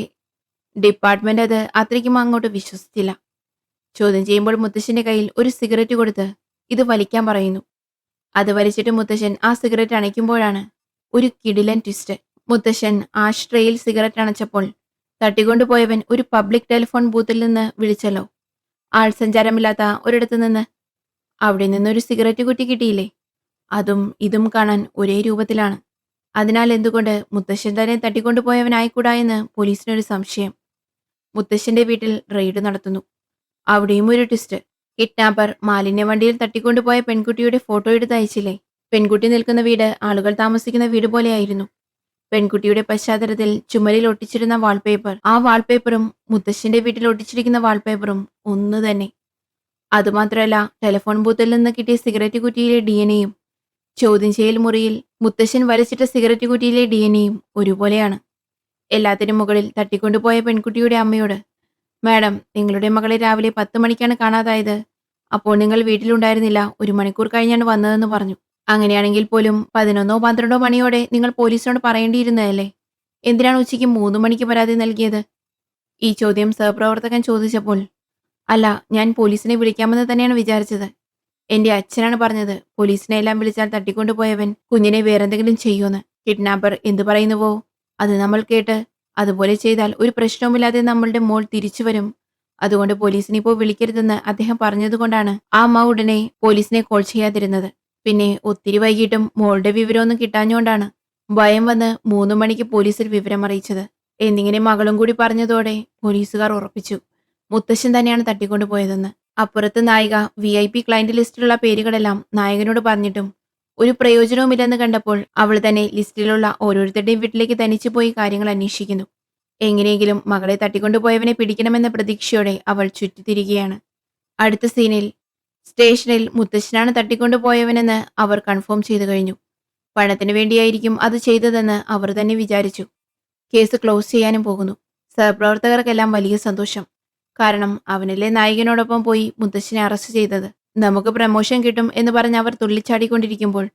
ഡിപ്പാർട്ട്മെന്റ് അത് അത്രയ്ക്കും അങ്ങോട്ട് വിശ്വസിച്ചില്ല. ചോദ്യം ചെയ്യുമ്പോൾ മുത്തശ്ശന്റെ കയ്യിൽ ഒരു സിഗരറ്റ് കൊടുത്ത് ഇത് വലിക്കാൻ പറയുന്നു. അത് വലിച്ചിട്ട് മുത്തശ്ശൻ ആ സിഗരറ്റ് അണയ്ക്കുമ്പോഴാണ് ഒരു കിടിലൻ ട്വിസ്റ്റ്. മുത്തശ്ശൻ ആഷ് ട്രേയിൽ സിഗരറ്റ് അണച്ചപ്പോൾ തട്ടിക്കൊണ്ടുപോയവൻ ഒരു പബ്ലിക് ടെലിഫോൺ ബൂത്തിൽ നിന്ന് വിളിച്ചല്ലോ. ആൾ സഞ്ചാരമില്ലാത്ത ഒരിടത്ത് നിന്ന്. അവിടെ നിന്നൊരു സിഗരറ്റ് കുറ്റി കിട്ടിയില്ലേ? അതും ഇതും കാണാൻ ഒരേ രൂപത്തിലാണ്. അതിനാൽ എന്തുകൊണ്ട് മുത്തശ്ശൻ തന്നെ തട്ടിക്കൊണ്ടുപോയവനായിക്കൂടാ എന്ന് പോലീസിനൊരു സംശയം. മുത്തശ്ശന്റെ വീട്ടിൽ റെയ്ഡ് നടത്തുന്നു. അവിടെയും ഒരു ട്വിസ്റ്റ്. കിഡ്നാപ്പർ മാലിന്യ വണ്ടിയിൽ തട്ടിക്കൊണ്ടുപോയ പെൺകുട്ടിയുടെ ഫോട്ടോ എടുത്ത് അയച്ചില്ലേ? പെൺകുട്ടി നിൽക്കുന്ന വീട് ആളുകൾ താമസിക്കുന്ന വീട് പോലെയായിരുന്നു. പെൺകുട്ടിയുടെ പശ്ചാത്തലത്തിൽ ചുമരിൽ ഒട്ടിച്ചിരുന്ന വാൾപേപ്പർ, ആ വാൾപേപ്പറും മുത്തശ്ശന്റെ വീട്ടിൽ ഒട്ടിച്ചിരിക്കുന്ന വാൾപേപ്പറും ഒന്നു തന്നെ. അതുമാത്രമല്ല, ടെലിഫോൺ ബൂത്തിൽ നിന്ന് കിട്ടിയ സിഗരറ്റ് കുറ്റിയിലെ DNA-യും ചോദ്യം ചെയ്യൽ മുറിയിൽ മുത്തശ്ശൻ വരച്ചിട്ട സിഗരറ്റ് കുറ്റിയിലെ DNA-യും ഒരുപോലെയാണ്. എല്ലാത്തിനും മുകളിൽ തട്ടിക്കൊണ്ടുപോയ പെൺകുട്ടിയുടെ അമ്മയോട്, മാഡം, നിങ്ങളുടെ മകളെ രാവിലെ 10 മണിക്കാണ് കാണാതായത്. അപ്പോൾ നിങ്ങൾ വീട്ടിലുണ്ടായിരുന്നില്ല, 1 മണിക്കൂർ കഴിഞ്ഞാണ് വന്നതെന്ന് പറഞ്ഞു. അങ്ങനെയാണെങ്കിൽ പോലും 11 12 മണിയോടെ നിങ്ങൾ പോലീസിനോട് പറയേണ്ടിയിരുന്നതല്ലേ? എന്തിനാണ് ഉച്ചയ്ക്ക് 3 മണിക്ക് പരാതി നൽകിയത്? ഈ ചോദ്യം സഹപ്രവർത്തകൻ ചോദിച്ചപ്പോൾ, അല്ല, ഞാൻ പോലീസിനെ വിളിക്കാമെന്ന് തന്നെയാണ് വിചാരിച്ചത്. എന്റെ അച്ഛനാണ് പറഞ്ഞത് പോലീസിനെ എല്ലാം വിളിച്ചാൽ തട്ടിക്കൊണ്ടുപോയവൻ കുഞ്ഞിനെ വേറെന്തെങ്കിലും ചെയ്യുമെന്ന്. കിഡ്നാപ്പർ എന്തു പറയുന്നുവോ അത് നമ്മൾ കേട്ട് അതുപോലെ ചെയ്താൽ ഒരു പ്രശ്നവുമില്ലാതെ നമ്മളുടെ മോൾ തിരിച്ചു വരും. അതുകൊണ്ട് പോലീസിനെ ഇപ്പോൾ വിളിക്കരുതെന്ന് അദ്ദേഹം പറഞ്ഞതുകൊണ്ടാണ് ആ അമ്മ ഉടനെ പോലീസിനെ കോൾ ചെയ്യാതിരുന്നത്. പിന്നെ ഒത്തിരി വൈകിട്ടും മോളുടെ വിവരമൊന്നും കിട്ടാഞ്ഞുകൊണ്ടാണ് ഭയം വന്ന് 3 മണിക്ക് പോലീസിൽ വിവരം അറിയിച്ചത് എന്നിങ്ങനെ മകളും കൂടി പറഞ്ഞതോടെ പോലീസുകാർ ഉറപ്പിച്ചു മുത്തശ്ശൻ തന്നെയാണ് തട്ടിക്കൊണ്ടുപോയതെന്ന്. അപ്പുറത്ത് നായിക VIP ക്ലയന്റ് ലിസ്റ്റിലുള്ള പേരുകളെല്ലാം നായകനോട് പറഞ്ഞിട്ടും ഒരു പ്രയോജനവുമില്ലെന്ന് കണ്ടപ്പോൾ അവൾ തന്നെ ലിസ്റ്റിലുള്ള ഓരോരുത്തരുടെയും വീട്ടിലേക്ക് തനിച്ചു പോയി കാര്യങ്ങൾ അന്വേഷിക്കുന്നു. എങ്ങനെയെങ്കിലും മകളെ തട്ടിക്കൊണ്ടുപോയവനെ പിടിക്കണമെന്ന പ്രതീക്ഷയോടെ അവൾ ചുറ്റിത്തിരികയാണ്. അടുത്ത സീനിൽ സ്റ്റേഷനിൽ മുത്തശ്ശനാണ് തട്ടിക്കൊണ്ടുപോയവനെന്ന് അവർ കൺഫേം ചെയ്തു കഴിഞ്ഞു. പണത്തിന് വേണ്ടിയായിരിക്കും അത് ചെയ്തതെന്ന് അവർ തന്നെ വിചാരിച്ചു. കേസ് ക്ലോസ് ചെയ്യാനും പോകുന്നു. സഹപ്രവർത്തകർക്കെല്ലാം വലിയ സന്തോഷം. കാരണം അവനല്ലേ നായകനോടൊപ്പം പോയി മുത്തശ്ശനെ അറസ്റ്റ് ചെയ്തത്. നമുക്ക് പ്രമോഷൻ കിട്ടും എന്ന് പറഞ്ഞ് അവർ തുള്ളിച്ചാടിക്കൊണ്ടിരിക്കുമ്പോൾ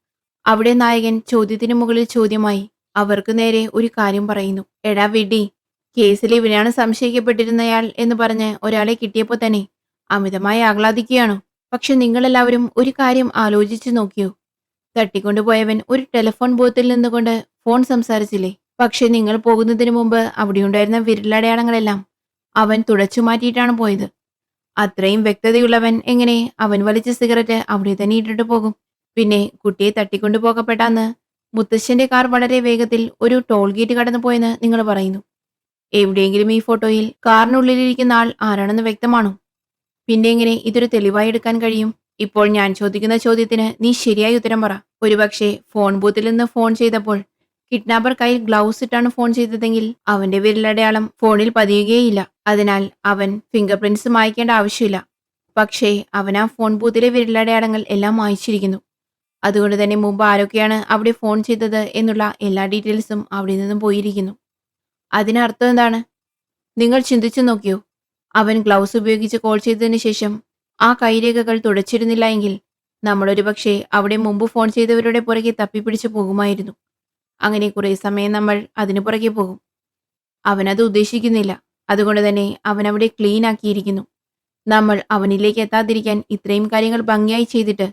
അവിടെ നായകൻ ചോദ്യത്തിന് മുകളിൽ ചോദ്യമായി അവർക്ക് നേരെ ഒരു കാര്യം പറയുന്നു. എടാ വിഡി, കേസിൽ ഇവനാണ് സംശയിക്കപ്പെട്ടിരുന്നയാൾ എന്ന് പറഞ്ഞ് ഒരാളെ കിട്ടിയപ്പോൾ തന്നെ അമിതമായി ആഹ്ലാദിക്കുകയാണോ? പക്ഷെ നിങ്ങളെല്ലാവരും ഒരു കാര്യം ആലോചിച്ചു നോക്കിയോ? തട്ടിക്കൊണ്ടുപോയവൻ ഒരു ടെലിഫോൺ ബൂത്തിൽ നിന്നുകൊണ്ട് ഫോൺ സംസാരിച്ചില്ലേ? പക്ഷെ നിങ്ങൾ പോകുന്നതിന് മുമ്പ് അവിടെയുണ്ടായിരുന്ന വിരലടയാളങ്ങളെല്ലാം അവൻ തുടച്ചു മാറ്റിയിട്ടാണ് പോയത്. അത്രയും വ്യക്തതയുള്ളവൻ എങ്ങനെ അവൻ വലിച്ച സിഗരറ്റ് അവിടെ തന്നെ ഇട്ടിട്ട് പോകും? പിന്നെ കുട്ടിയെ തട്ടിക്കൊണ്ടു പോകപ്പെട്ടാന്ന് മുത്തശ്ശന്റെ കാർ വളരെ വേഗത്തിൽ ഒരു ടോൾ ഗേറ്റ് കടന്നു പോയെന്ന് നിങ്ങൾ പറയുന്നു. എവിടെയെങ്കിലും ഈ ഫോട്ടോയിൽ കാറിനുള്ളിലിരിക്കുന്ന ആൾ ആരാണെന്ന് വ്യക്തമാണോ? പിന്നെ എങ്ങനെ ഇതൊരു തെളിവായി എടുക്കാൻ കഴിയും? ഇപ്പോൾ ഞാൻ ചോദിക്കുന്ന ചോദ്യത്തിന് നീ ശരിയായി ഉത്തരം പറ. ഒരുപക്ഷെ ഫോൺ ബൂത്തിൽ നിന്ന് ഫോൺ ചെയ്തപ്പോൾ കിഡ്നാപ്പർ കയ്യിൽ ഗ്ലൗസ് ഇട്ടാണ് ഫോൺ ചെയ്തതെങ്കിൽ അവന്റെ വിരലടയാളം ഫോണിൽ പതിയുകയില്ല. അതിനാൽ അവൻ ഫിംഗർ പ്രിന്റ്സ് മായ്ക്കേണ്ട ആവശ്യമില്ല. പക്ഷേ അവൻ ആ ഫോൺ ബൂത്തിലെ വിരലടയാളങ്ങൾ എല്ലാം മായ്ച്ചിരിക്കുന്നു. അതുകൊണ്ട് തന്നെ മുമ്പ് ആരൊക്കെയാണ് അവിടെ ഫോൺ ചെയ്തത് എന്നുള്ള എല്ലാ ഡീറ്റെയിൽസും അവിടെ നിന്നും പോയിരിക്കുന്നു. അതിനർത്ഥം എന്താണ്? നിങ്ങൾ ചിന്തിച്ചു നോക്കിയോ? അവൻ ഗ്ലൗസ് ഉപയോഗിച്ച് കോൾ ചെയ്തതിന് ശേഷം ആ കൈരേഖകൾ തുടച്ചിരുന്നില്ല എങ്കിൽ നമ്മളൊരു പക്ഷേ അവിടെ മുമ്പ് ഫോൺ ചെയ്തവരുടെ പുറകെ തപ്പിപ്പിടിച്ചു പോകുമായിരുന്നു. അങ്ങനെ കുറേ സമയം നമ്മൾ അതിനു പുറകെ പോകും. അവനത് ഉദ്ദേശിക്കുന്നില്ല. അതുകൊണ്ട് തന്നെ അവൻ അവിടെ ക്ലീൻ ആക്കിയിരിക്കുന്നു. നമ്മൾ അവനിലേക്ക് എത്താതിരിക്കാൻ ഇത്രയും കാര്യങ്ങൾ ഭംഗിയായി ചെയ്തിട്ട്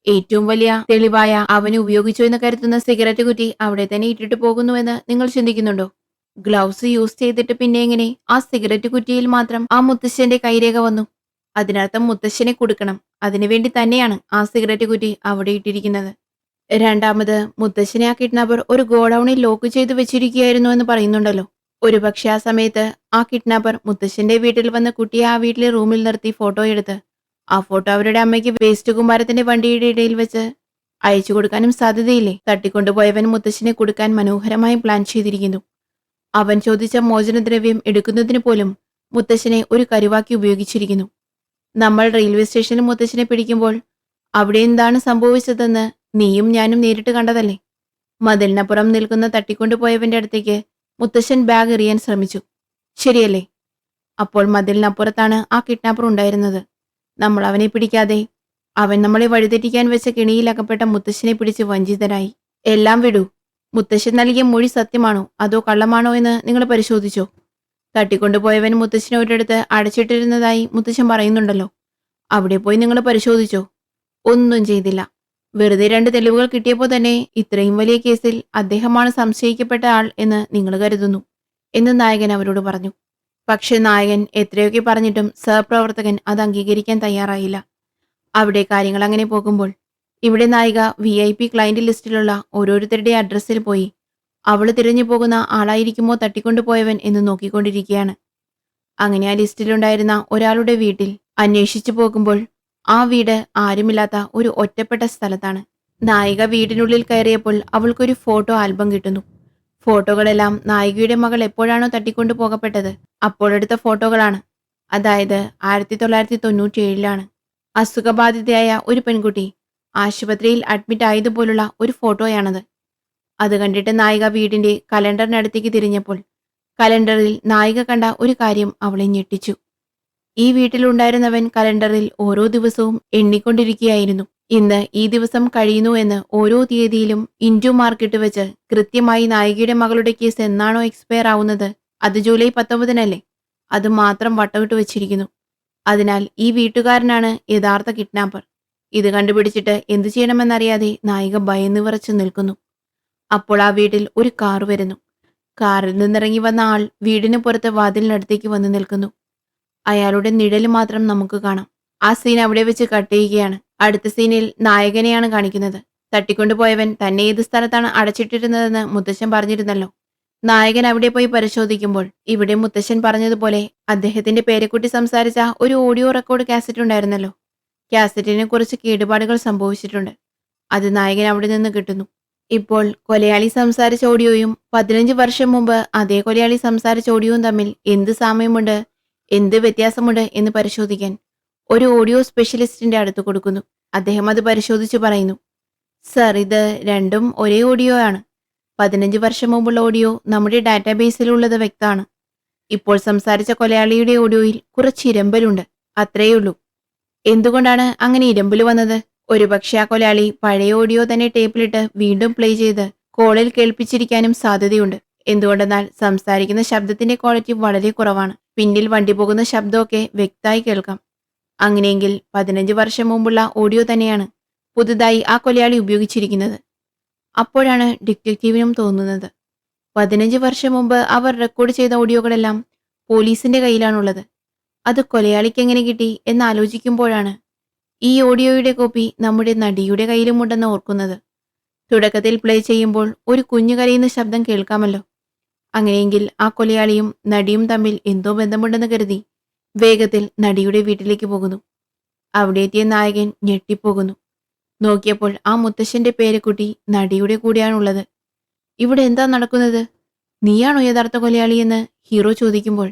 ഏറ്റവും വലിയ തെളിവായ അവന് ഉപയോഗിച്ചു എന്ന് കരുതുന്ന സിഗരറ്റ് കുറ്റി അവിടെ തന്നെ ഇട്ടിട്ട് പോകുന്നുവെന്ന് നിങ്ങൾ ചിന്തിക്കുന്നുണ്ടോ? ഗ്ലൗസ് യൂസ് ചെയ്തിട്ട് പിന്നെ എങ്ങനെ ആ സിഗരറ്റ് കുറ്റിയിൽ മാത്രം ആ മുത്തശ്ശന്റെ കൈരേഖ വന്നു? അതിനർത്ഥം മുത്തശ്ശനെ കൊടുക്കണം. അതിനുവേണ്ടി തന്നെയാണ് ആ സിഗരറ്റ് കുറ്റി അവിടെ ഇട്ടിരിക്കുന്നത്. രണ്ടാമത്, മുത്തശ്ശനെ ആ കിഡ്നാപ്പർ ഒരു ഗോഡൌണിൽ ലോക്ക് ചെയ്തു വെച്ചിരിക്കുകയായിരുന്നു എന്ന് പറയുന്നുണ്ടല്ലോ. ഒരുപക്ഷെ ആ സമയത്ത് ആ കിഡ്നാപ്പർ മുത്തശ്ശന്റെ വീട്ടിൽ വന്ന് കുട്ടിയെ ആ വീട്ടിലെ റൂമിൽ നിർത്തി ഫോട്ടോ എടുത്ത് ആ ഫോട്ടോ അവരുടെ അമ്മയ്ക്ക് വേസ്റ്റ് കുമ്പാരത്തിന്റെ വണ്ടിയുടെ ഇടയിൽ വെച്ച് അയച്ചു കൊടുക്കാനും സാധ്യതയില്ലേ? തട്ടിക്കൊണ്ടുപോയവൻ മുത്തശ്ശനെ കൊടുക്കാൻ മനോഹരമായി പ്ലാൻ ചെയ്തിരിക്കുന്നു. അവൻ ചോദിച്ച മോചനദ്രവ്യം എടുക്കുന്നതിന് പോലും മുത്തശ്ശനെ ഒരു കരുവാക്കി ഉപയോഗിച്ചിരിക്കുന്നു. നമ്മൾ റെയിൽവേ സ്റ്റേഷനിൽ മുത്തശ്ശനെ പിടിക്കുമ്പോൾ അവിടെ എന്താണ് സംഭവിച്ചതെന്ന് നീയും ഞാനും നേരിട്ട് കണ്ടതല്ലേ? മതിലിനപ്പുറം നിൽക്കുന്ന തട്ടിക്കൊണ്ടുപോയവന്റെ അടുത്തേക്ക് മുത്തശ്ശൻ ബാഗ് എറിയാൻ ശ്രമിച്ചു. ശരിയല്ലേ? അപ്പോൾ മതിലിനപ്പുറത്താണ് ആ കിഡ്നാപ്പർ ഉണ്ടായിരുന്നത്. നമ്മൾ അവനെ പിടിക്കാതെ അവൻ നമ്മളെ വഴിതെറ്റിക്കാൻ വെച്ച കെണിയിൽ അകപ്പെട്ട മുത്തശ്ശനെ പിടിച്ച് വഞ്ചിതരായി. എല്ലാം വിടൂ. മുത്തശ്ശൻ നൽകിയ മൊഴി സത്യമാണോ അതോ കള്ളമാണോ എന്ന് നിങ്ങൾ പരിശോധിച്ചോ? തട്ടിക്കൊണ്ടുപോയവൻ മുത്തശ്ശനെ ഒരിടത്ത് അടച്ചിട്ടിരുന്നതായി മുത്തശ്ശൻ പറയുന്നുണ്ടല്ലോ. അവിടെ പോയി നിങ്ങൾ പരിശോധിച്ചോ? ഒന്നും ചെയ്തില്ല. വെറുതെ 2 തെളിവുകൾ കിട്ടിയപ്പോൾ തന്നെ ഇത്രയും വലിയ കേസിൽ അദ്ദേഹമാണ് സംശയിക്കപ്പെട്ട ആൾ എന്ന് നിങ്ങൾ കരുതുന്നു എന്ന് നായകൻ അവരോട് പറഞ്ഞു. പക്ഷെ നായകൻ എത്രയൊക്കെ പറഞ്ഞിട്ടും സഹപ്രവർത്തകൻ അത് അംഗീകരിക്കാൻ തയ്യാറായില്ല. അവിടെ കാര്യങ്ങൾ അങ്ങനെ പോകുമ്പോൾ ഇവിടെ നായിക VIP ക്ലയന്റ് ലിസ്റ്റിലുള്ള ഓരോരുത്തരുടെ അഡ്രസ്സിൽ പോയി അവള് തിരഞ്ഞു പോകുന്ന ആളായിരിക്കുമോ തട്ടിക്കൊണ്ടുപോയവൻ എന്ന് നോക്കിക്കൊണ്ടിരിക്കുകയാണ്. അങ്ങനെ ആ ലിസ്റ്റിലുണ്ടായിരുന്ന ഒരാളുടെ വീട്ടിൽ അന്വേഷിച്ചു പോകുമ്പോൾ ആ വീട് ആരുമില്ലാത്ത ഒരു ഒറ്റപ്പെട്ട സ്ഥലത്താണ്. നായിക വീടിനുള്ളിൽ കയറിയപ്പോൾ അവൾക്കൊരു ഫോട്ടോ ആൽബം കിട്ടുന്നു. ഫോട്ടോകളെല്ലാം നായികയുടെ മകൾ എപ്പോഴാണോ തട്ടിക്കൊണ്ടു പോകപ്പെട്ടത് അപ്പോഴെടുത്ത ഫോട്ടോകളാണ്. അതായത് 1997 അസുഖബാധിതയായ ഒരു പെൺകുട്ടി ആശുപത്രിയിൽ അഡ്മിറ്റ് ആയതുപോലുള്ള ഒരു ഫോട്ടോയാണത്. അത് കണ്ടിട്ട് നായിക വീടിന്റെ കലണ്ടറിനടുത്തേക്ക് തിരിഞ്ഞപ്പോൾ കലണ്ടറിൽ നായിക കണ്ട ഒരു കാര്യം അവളെ ഞെട്ടിച്ചു. ഈ വീട്ടിലുണ്ടായിരുന്നവൻ കലണ്ടറിൽ ഓരോ ദിവസവും എണ്ണിക്കൊണ്ടിരിക്കുകയായിരുന്നു. ഇന്ന് ഈ ദിവസം കഴിയുന്നു എന്ന് ഓരോ തീയതിയിലും ഇൻറ്റു മാർക്കിട്ട് വെച്ച് കൃത്യമായി നായികയുടെ മകളുടെ കേസ് എന്നാണോ എക്സ്പയർ ആവുന്നത് അത് ജൂലൈ 19 അത് മാത്രം വട്ടമിട്ട് വെച്ചിരിക്കുന്നു. അതിനാൽ ഈ വീട്ടുകാരനാണ് യഥാർത്ഥ കിഡ്നാപ്പർ. ഇത് കണ്ടുപിടിച്ചിട്ട് എന്തു ചെയ്യണമെന്നറിയാതെ നായിക ഭയന്ന് വിറച്ചു നിൽക്കുന്നു. അപ്പോൾ ആ വീട്ടിൽ ഒരു കാർ വരുന്നു. കാറിൽ നിന്നിറങ്ങി വന്ന ആൾ വീടിന് പുറത്ത് വാതിലിനടുത്തേക്ക് വന്ന് നിൽക്കുന്നു. അയാളുടെ നിഴല് മാത്രം നമുക്ക് കാണാം. ആ സീൻ അവിടെ വെച്ച് കട്ട് ചെയ്യുകയാണ്. അടുത്ത സീനിൽ നായകനെയാണ് കാണിക്കുന്നത്. തട്ടിക്കൊണ്ടുപോയവൻ തന്നെ ഏത് സ്ഥലത്താണ് അടച്ചിട്ടിരുന്നതെന്ന് മുത്തശ്ശൻ പറഞ്ഞിരുന്നല്ലോ. നായകൻ അവിടെ പോയി പരിശോധിക്കുമ്പോൾ ഇവിടെ മുത്തശ്ശൻ പറഞ്ഞതുപോലെ അദ്ദേഹത്തിന്റെ പേരക്കുട്ടി സംസാരിച്ച ഒരു ഓഡിയോ റെക്കോർഡ് കാസറ്റ് ഉണ്ടായിരുന്നല്ലോ. കാസറ്റിന് കുറച്ച് കേടുപാടുകൾ സംഭവിച്ചിട്ടുണ്ട്. അത് നായകൻ അവിടെ നിന്ന് കിട്ടുന്നു. ഇപ്പോൾ കൊലയാളി സംസാരിച്ച ഓഡിയോയും 15 വർഷം മുമ്പ് അതേ കൊലയാളി സംസാരിച്ച ഓഡിയോയും തമ്മിൽ എന്ത് സാമ്യമുണ്ട്, എന്ത് വ്യത്യാസമുണ്ട് എന്ന് പരിശോധിക്കാൻ ഒരു ഓഡിയോ സ്പെഷ്യലിസ്റ്റിന്റെ അടുത്ത് കൊടുക്കുന്നു. അദ്ദേഹം അത് പരിശോധിച്ച് പറയുന്നു, സർ, ഇത് രണ്ടും ഒരേ ഓഡിയോ ആണ്. 15 വർഷം മുമ്പുള്ള ഓഡിയോ നമ്മുടെ ഡാറ്റാബേസിലുള്ളത് വ്യക്തമാണ്. ഇപ്പോൾ സംസാരിച്ച കൊലയാളിയുടെ ഓഡിയോയിൽ കുറച്ച് ഇരമ്പലുണ്ട്, അത്രയുള്ളൂ. എന്തുകൊണ്ടാണ് അങ്ങനെ ഇരമ്പല് വന്നത്? ഒരുപക്ഷെ ആ കൊലയാളി പഴയ ഓഡിയോ തന്നെ ടേപ്പിലിട്ട് വീണ്ടും പ്ലേ ചെയ്ത് കോളിൽ കേൾപ്പിച്ചിരിക്കാനും സാധ്യതയുണ്ട്. എന്തുകൊണ്ടെന്നാൽ സംസാരിക്കുന്ന ശബ്ദത്തിന്റെ ക്വാളിറ്റി വളരെ കുറവാണ്. പിന്നിൽ വണ്ടി പോകുന്ന ശബ്ദമൊക്കെ വ്യക്തമായി കേൾക്കാം. അങ്ങനെയെങ്കിൽ 15 വർഷം മുമ്പുള്ള ഓഡിയോ തന്നെയാണ് പുതുതായി ആ കൊലയാളി ഉപയോഗിച്ചിരിക്കുന്നത്. അപ്പോഴാണ് ഡിറ്റക്റ്റീവിനും തോന്നുന്നത്, 15 വർഷം മുമ്പ് അവർ റെക്കോർഡ് ചെയ്ത ഓഡിയോകളെല്ലാം പോലീസിന്റെ കയ്യിലാണുള്ളത്. അത് കൊലയാളിക്ക് എങ്ങനെ കിട്ടി എന്നാലോചിക്കുമ്പോഴാണ് ഈ ഓഡിയോയുടെ കോപ്പി നമ്മുടെ നടിയുടെ കയ്യിലുമുണ്ടെന്ന് ഓർക്കുന്നത്. തുടക്കത്തിൽ പ്ലേ ചെയ്യുമ്പോൾ ഒരു കുഞ്ഞു കരയുന്ന ശബ്ദം കേൾക്കാമല്ലോ. അങ്ങനെയെങ്കിൽ ആ കൊലയാളിയും നടിയും തമ്മിൽ എന്തോ ബന്ധമുണ്ടെന്ന് കരുതി വേഗത്തിൽ നടിയുടെ വീട്ടിലേക്ക് പോകുന്നു. അവിടെ എത്തിയ നായകൻ ഞെട്ടിപ്പോകുന്നു. നോക്കിയപ്പോൾ ആ മുത്തശ്ശന്റെ പേരക്കുട്ടി നടിയുടെ കൂടെയാണുള്ളത്. ഇവിടെ എന്താ നടക്കുന്നത്? നീയാണോ യഥാർത്ഥ കൊലയാളിയെന്ന് ഹീറോ ചോദിക്കുമ്പോൾ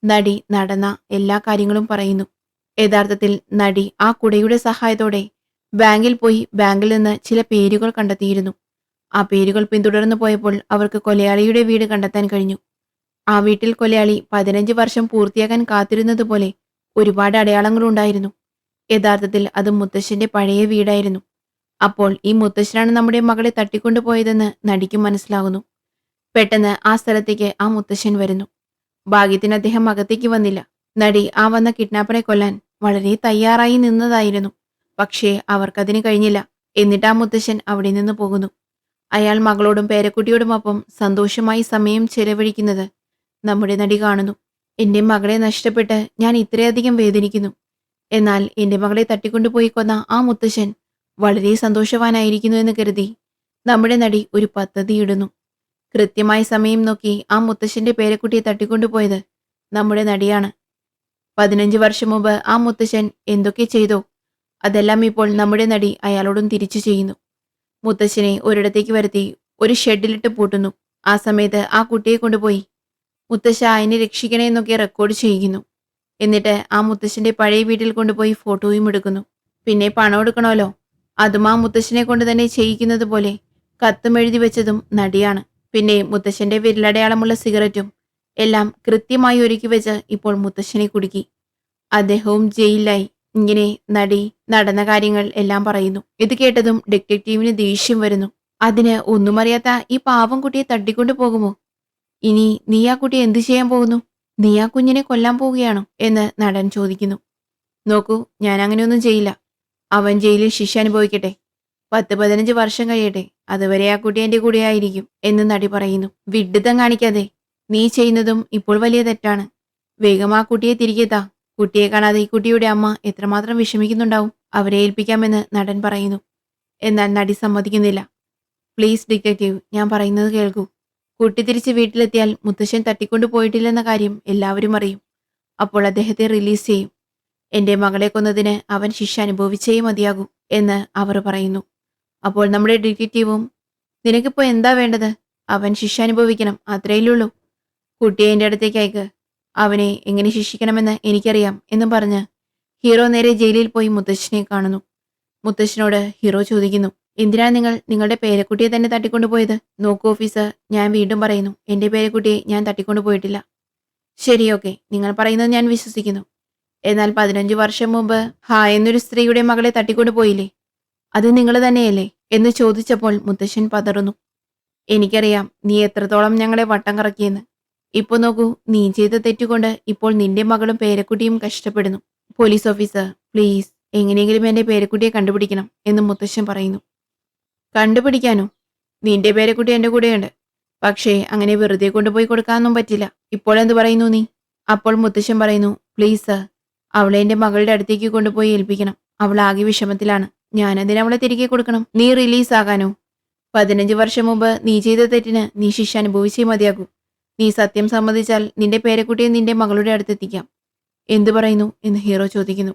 നടി നടന്ന എല്ലാ കാര്യങ്ങളും പറയുന്നു. യഥാർത്ഥത്തിൽ നടി ആ കുടയുടെ സഹായത്തോടെ ബാങ്കിൽ പോയി ബാങ്കിൽ നിന്ന് ചില പേരുകൾ കണ്ടെത്തിയിരുന്നു. ആ പേരുകൾ പിന്തുടർന്നു പോയപ്പോൾ അവർക്ക് കൊലയാളിയുടെ വീട് കണ്ടെത്താൻ കഴിഞ്ഞു. ആ വീട്ടിൽ കൊലയാളി 15 വർഷം പൂർത്തിയാക്കാൻ കാത്തിരുന്നത് പോലെ ഒരുപാട് അടയാളങ്ങളുണ്ടായിരുന്നു. യഥാർത്ഥത്തിൽ അത് മുത്തശ്ശന്റെ പഴയ വീടായിരുന്നു. അപ്പോൾ ഈ മുത്തശ്ശനാണ് നമ്മുടെ മകളെ തട്ടിക്കൊണ്ടുപോയതെന്ന് നടിക്ക് മനസ്സിലാകുന്നു. പെട്ടെന്ന് ആ സ്ഥലത്തേക്ക് ആ മുത്തശ്ശൻ വരുന്നു. ഭാഗ്യത്തിന് അദ്ദേഹം അകത്തേക്ക് വന്നില്ല. നടി ആ വന്ന കിഡ്നാപ്പറെ കൊല്ലാൻ വളരെ തയ്യാറായി നിന്നതായിരുന്നു. പക്ഷേ അവർക്കതിന് കഴിഞ്ഞില്ല. എന്നിട്ട് ആ മുത്തശ്ശൻ അവിടെ നിന്ന് പോകുന്നു. അയാൾ മകളോടും പേരക്കുട്ടിയോടുമൊപ്പം സന്തോഷമായി സമയം ചെലവഴിക്കുന്നത് നമ്മുടെ നടി കാണുന്നു. എന്റെ മകളെ നഷ്ടപ്പെട്ട് ഞാൻ ഇത്രയധികം വേദനിക്കുന്നു. എന്നാൽ എന്റെ മകളെ തട്ടിക്കൊണ്ടുപോയി കൊന്ന ആ മുത്തശ്ശൻ വളരെ സന്തോഷവാനായിരിക്കുന്നു എന്ന് കരുതി നമ്മുടെ നടി ഒരു പദ്ധതിയിടുന്നു. കൃത്യമായി സമയം നോക്കി ആ മുത്തശ്ശന്റെ പേരക്കുട്ടിയെ തട്ടിക്കൊണ്ടുപോയത് നമ്മുടെ നടിയാണ്. 15 വർഷം മുമ്പ് ആ മുത്തശ്ശൻ എന്തൊക്കെ ചെയ്തോ അതെല്ലാം ഇപ്പോൾ നമ്മുടെ നടി അയാളോടും തിരിച്ചു ചെയ്യുന്നു. മുത്തശ്ശനെ ഒരിടത്തേക്ക് വരുത്തി ഒരു ഷെഡിലിട്ട് പൂട്ടുന്നു. ആ സമയത്ത് ആ കുട്ടിയെ കൊണ്ടുപോയി മുത്തശ്ശ അതിനെ രക്ഷിക്കണേ എന്നൊക്കെ റെക്കോർഡ് ചെയ്യിക്കുന്നു. എന്നിട്ട് ആ മുത്തശ്ശന്റെ പഴയ വീട്ടിൽ കൊണ്ടുപോയി ഫോട്ടോയും എടുക്കുന്നു. പിന്നെ പണം എടുക്കണമല്ലോ, അതും ആ മുത്തശ്ശനെ കൊണ്ട് തന്നെ ചെയ്യിക്കുന്നത് പോലെ കത്തും എഴുതി വെച്ചതും നടിയാണ്. പിന്നെ മുത്തശ്ശന്റെ വിരലടയാളമുള്ള സിഗരറ്റും എല്ലാം കൃത്യമായി ഒരുക്കി വെച്ച് ഇപ്പോൾ മുത്തശ്ശനെ കുടുക്കി. അദ്ദേഹവും ജയിലിലായി. ഇങ്ങനെ നടി നടന്ന കാര്യങ്ങൾ എല്ലാം പറയുന്നു. ഇത് കേട്ടതും ഡിറ്റക്റ്റീവിന് ദേഷ്യം വരുന്നു. അതിന് ഒന്നും അറിയാത്ത ഈ പാവം കുട്ടിയെ തട്ടിക്കൊണ്ടു പോകുമോ? ഇനി നീ ആ കുട്ടിയെ എന്തു ചെയ്യാൻ പോകുന്നു? നീ ആ കുഞ്ഞിനെ കൊല്ലാൻ പോവുകയാണോ എന്ന് നടൻ ചോദിക്കുന്നു. നോക്കൂ, ഞാൻ അങ്ങനെയൊന്നും ചെയ്യില്ല. അവൻ ജയിലിൽ ശിക്ഷ അനുഭവിക്കട്ടെ. 10-15 വർഷം കഴിയട്ടെ, അതുവരെ ആ കുട്ടി എന്റെ കൂടെ ആയിരിക്കും എന്ന് നടി പറയുന്നു. വിഡ്ഢിത്തം കാണിക്കാതെ. നീ ചെയ്യുന്നതും ഇപ്പോൾ വലിയ തെറ്റാണ്. വേഗം ആ കുട്ടിയെ തിരികെ താ. കുട്ടിയെ കാണാതെ ഈ കുട്ടിയുടെ അമ്മ എത്രമാത്രം വിഷമിക്കുന്നുണ്ടാവും. അവരെ ഏൽപ്പിക്കാമെന്ന് നടൻ പറയുന്നു. എന്നാൽ നടി സമ്മതിക്കുന്നില്ല. പ്ലീസ് ഡിറ്റക്റ്റീവ്, ഞാൻ പറയുന്നത് കേൾക്കൂ. കുട്ടി തിരിച്ച് വീട്ടിലെത്തിയാൽ മുത്തശ്ശൻ തട്ടിക്കൊണ്ടു പോയിട്ടില്ലെന്ന കാര്യം എല്ലാവരും അറിയും. അപ്പോൾ അദ്ദേഹത്തെ റിലീസ് ചെയ്യും. എന്റെ മകളെ കൊന്നതിന് അവൻ ശിക്ഷ അനുഭവിച്ചേ മതിയാകൂ എന്ന് അവർ പറയുന്നു. അപ്പോൾ നമ്മുടെ ഡിറ്റക്റ്റീവും, നിനക്കിപ്പോ എന്താ വേണ്ടത്? അവൻ ശിക്ഷ അനുഭവിക്കണം, അത്രയുള്ളൂ. കുട്ടിയെ എൻ്റെ അടുത്തേക്ക് അയക്ക്. അവനെ എങ്ങനെ ശിക്ഷിക്കണമെന്ന് എനിക്കറിയാം എന്നും പറഞ്ഞ് ഹീറോ നേരെ ജയിലിൽ പോയി മുത്തശ്ശനെ കാണുന്നു. മുത്തശ്ശനോട് ഹീറോ ചോദിക്കുന്നു, എന്തിനാണ് നിങ്ങൾ നിങ്ങളുടെ പേരക്കുട്ടിയെ തന്നെ തട്ടിക്കൊണ്ടുപോയത്? നോക്കൂ ഓഫീസർ, ഞാൻ വീണ്ടും പറയുന്നു, എന്റെ പേരക്കുട്ടിയെ ഞാൻ തട്ടിക്കൊണ്ടുപോയിട്ടില്ല. ശരി, ഓക്കെ, നിങ്ങൾ പറയുന്നത് ഞാൻ വിശ്വസിക്കുന്നു. എന്നാൽ 15 വർഷം മുമ്പ് എന്നൊരു സ്ത്രീയുടെ മകളെ തട്ടിക്കൊണ്ടുപോയില്ലേ? അത് നിങ്ങൾ തന്നെയല്ലേ എന്ന് ചോദിച്ചപ്പോൾ മുത്തശ്ശൻ പതറുന്നു. എനിക്കറിയാം നീ എത്രത്തോളം ഞങ്ങളെ വട്ടം കറക്കിയെന്ന്. ഇപ്പൊ നോക്കൂ, നീ ചെയ്ത തെറ്റുകൊണ്ട് ഇപ്പോൾ നിന്റെ മകളും പേരക്കുട്ടിയും കഷ്ടപ്പെടുന്നു. പോലീസ് ഓഫീസർ, പ്ലീസ്, എങ്ങനെയെങ്കിലും എന്റെ പേരക്കുട്ടിയെ കണ്ടുപിടിക്കണം എന്ന് മുത്തശ്ശൻ പറയുന്നു. കണ്ടുപിടിക്കാനോ? നിന്റെ പേരക്കുട്ടി എന്റെ കൂടെയുണ്ട്. പക്ഷേ അങ്ങനെ വെറുതെ കൊണ്ടുപോയി കൊടുക്കാനൊന്നും പറ്റില്ല. ഇപ്പോൾ എന്ത് പറയുന്നു നീ? അപ്പോൾ മുത്തശ്ശൻ പറയുന്നു, പ്ലീസ് സർ, അവളെ എന്റെ മകളുടെ അടുത്തേക്ക് കൊണ്ടുപോയി ഏൽപ്പിക്കണം. അവൾ ആകെ വിഷമത്തിലാണ്. ഞാനതിന് അവളെ തിരികെ കൊടുക്കണം. നീ റിലീസ് ആകാനോ? 15 വർഷം മുമ്പ് നീ ചെയ്ത തെറ്റിന് നീ ശിക്ഷ അനുഭവിച്ചേ മതിയാകൂ. നീ സത്യം സമ്മതിച്ചാൽ നിന്റെ പേരക്കുട്ടിയെ നിന്റെ മകളുടെ അടുത്തെത്തിക്കാം. എന്തു പറയുന്നു എന്ന് ഹീറോ ചോദിക്കുന്നു.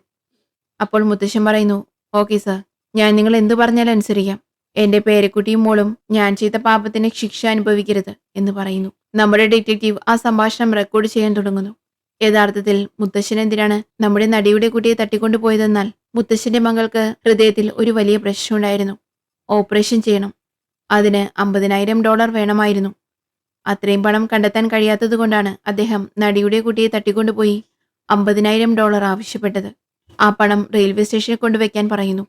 അപ്പോൾ മുത്തശ്ശൻ പറയുന്നു, ഓക്കെ സർ, ഞാൻ നിങ്ങൾ എന്തു പറഞ്ഞാലും അനുസരിക്കാം. എന്റെ പേരക്കുട്ടിയും മോളും ഞാൻ ചെയ്ത പാപത്തിന് ശിക്ഷ അനുഭവിക്കരുത് എന്ന് പറയുന്നു. നമ്മുടെ ഡിറ്റക്റ്റീവ് ആ സംഭാഷണം റെക്കോർഡ് ചെയ്യാൻ തുടങ്ങുന്നു. യഥാർത്ഥത്തിൽ മുത്തശ്ശൻ എന്തിനാണ് നമ്മുടെ നടിയുടെ കുട്ടിയെ തട്ടിക്കൊണ്ടുപോയതെന്നാൽ മുത്തശ്ശന്റെ മകൾക്ക് ഹൃദയത്തിൽ ഒരു വലിയ പ്രശ്നമുണ്ടായിരുന്നു. ഓപ്പറേഷൻ ചെയ്യണം. അതിന് $50,000 വേണമായിരുന്നു. അത്രയും പണം കണ്ടെത്താൻ കഴിയാത്തതുകൊണ്ടാണ് അദ്ദേഹം നടിയുടെ കുട്ടിയെ തട്ടിക്കൊണ്ടുപോയി $50,000 ആവശ്യപ്പെട്ടത്. ആ പണം റെയിൽവേ സ്റ്റേഷനിൽ കൊണ്ടുവയ്ക്കാൻ പറയുന്നു.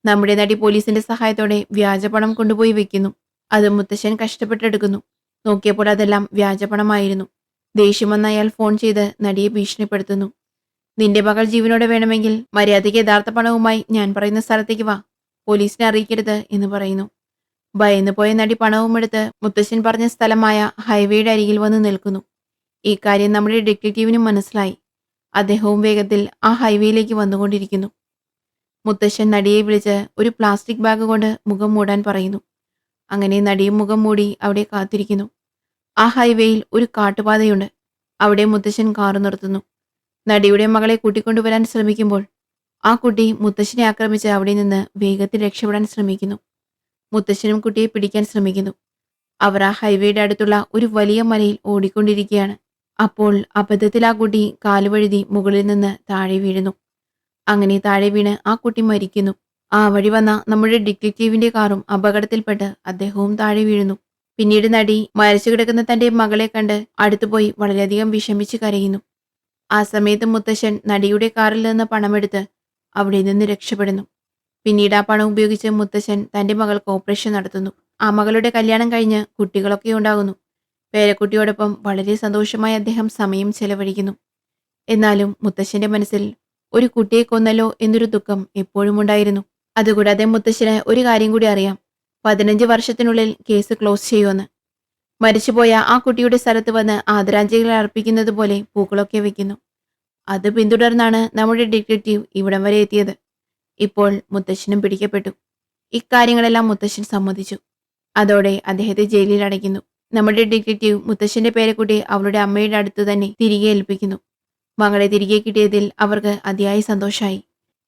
നമ്മുടെ നടി പോലീസിന്റെ സഹായത്തോടെ വ്യാജപണം കൊണ്ടുപോയി വെക്കുന്നു. അത് മുത്തശ്ശൻ കഷ്ടപ്പെട്ടെടുക്കുന്നു. നോക്കിയപ്പോൾ അതെല്ലാം വ്യാജപണമായിരുന്നു. ദേഷ്യം വന്ന അയാൾ ഫോൺ ചെയ്ത് നടിയെ ഭീഷണിപ്പെടുത്തുന്നു. നിന്റെ മകൾ ജീവനോടെ വേണമെങ്കിൽ മര്യാദയ്ക്ക് യഥാർത്ഥ പണവുമായി ഞാൻ പറയുന്ന സ്ഥലത്തേക്ക് വാ. പോലീസിനെ അറിയിക്കരുത് എന്ന് പറയുന്നു. ഭയന്നു പോയ നടി പണവും എടുത്ത് മുത്തശ്ശൻ പറഞ്ഞ സ്ഥലമായ ഹൈവേയുടെ അരികിൽ വന്ന് നിൽക്കുന്നു. ഈ കാര്യം നമ്മുടെ ഡിറ്റക്റ്റീവിനും മനസ്സിലായി. അദ്ദേഹവും വേഗത്തിൽ ആ ഹൈവേയിലേക്ക് വന്നുകൊണ്ടിരിക്കുന്നു. മുത്തശ്ശൻ നടിയെ വിളിച്ച് ഒരു പ്ലാസ്റ്റിക് ബാഗ് കൊണ്ട് മുഖം മൂടാൻ പറയുന്നു. അങ്ങനെ നടിയും മുഖം മൂടി അവിടെ കാത്തിരിക്കുന്നു. ആ ഹൈവേയിൽ ഒരു കാട്ടുപാതയുണ്ട്. അവിടെ മുത്തശ്ശൻ കാറ് നിർത്തുന്നു. നടിയുടെ മകളെ കൂട്ടിക്കൊണ്ടുവരാൻ ശ്രമിക്കുമ്പോൾ ആ കുട്ടി മുത്തശ്ശനെ ആക്രമിച്ച് അവിടെ നിന്ന് വേഗത്തിൽ രക്ഷപ്പെടാൻ ശ്രമിക്കുന്നു. മുത്തശ്ശനും കുട്ടിയെ പിടിക്കാൻ ശ്രമിക്കുന്നു. അവർ ആ ഹൈവേയുടെ അടുത്തുള്ള ഒരു വലിയ മലയിൽ ഓടിക്കൊണ്ടിരിക്കുകയാണ്. അപ്പോൾ അബദ്ധത്തിൽ ആ കുട്ടി കാലുവഴുതി മുകളിൽ നിന്ന് താഴെ വീഴുന്നു. അങ്ങനെ താഴെ വീണ് ആ കുട്ടി മരിക്കുന്നു. ആ വഴി വന്ന നമ്മുടെ ഡിറ്റക്റ്റീവിന്റെ കാറും അപകടത്തിൽപ്പെട്ട് അദ്ദേഹവും താഴെ വീഴുന്നു. പിന്നീട് നടി മരിച്ചു കിടക്കുന്ന തന്റെ മകളെ കണ്ട് അടുത്തുപോയി വളരെയധികം വിഷമിച്ച് കരയുന്നു. ആ സമയത്ത് മുത്തശ്ശൻ നടിയുടെ കാറിൽ നിന്ന് പണമെടുത്ത് അവിടെ നിന്ന് രക്ഷപ്പെടുന്നു. പിന്നീട് ആ പണം ഉപയോഗിച്ച് മുത്തശ്ശൻ തന്റെ മകൾക്ക് ഓപ്പറേഷൻ നടത്തുന്നു. ആ മകളുടെ കല്യാണം കഴിഞ്ഞ് കുട്ടികളൊക്കെ ഉണ്ടാകുന്നു. പേരക്കുട്ടിയോടൊപ്പം വളരെ സന്തോഷമായി അദ്ദേഹം സമയം ചെലവഴിക്കുന്നു. എന്നാലും മുത്തശ്ശന്റെ മനസ്സിൽ ഒരു കുട്ടിയെ കൊന്നല്ലോ എന്നൊരു ദുഃഖം എപ്പോഴും ഉണ്ടായിരുന്നു. അതുകൂടാതെ മുത്തശ്ശന് ഒരു കാര്യം കൂടി അറിയാം. 15 വർഷത്തിനുള്ളിൽ കേസ് ക്ലോസ് ചെയ്യുമെന്ന്. മരിച്ചുപോയ ആ കുട്ടിയുടെ സ്ഥലത്ത് വന്ന് ആദരാഞ്ജലികൾ അർപ്പിക്കുന്നത് പോലെ പൂക്കളൊക്കെ വെക്കുന്നു. അത് പിന്തുടർന്നാണ് നമ്മുടെ ഡിറ്റക്റ്റീവ് ഇവിടം വരെ എത്തിയത്. ഇപ്പോൾ മുത്തശ്ശനും പിടിക്കപ്പെട്ടു. ഇക്കാര്യങ്ങളെല്ലാം മുത്തശ്ശൻ സമ്മതിച്ചു. അതോടെ അദ്ദേഹത്തെ ജയിലിൽ അടയ്ക്കുന്നു. നമ്മുടെ ഡിറ്റക്റ്റീവ് മുത്തശ്ശന്റെ പേരക്കുട്ടിയെ അവളുടെ അമ്മയുടെ അടുത്ത് തന്നെ തിരികെ ഏൽപ്പിക്കുന്നു. മകളെ തിരികെ കിട്ടിയതിൽ അവർക്ക് അതിയായ സന്തോഷമായി.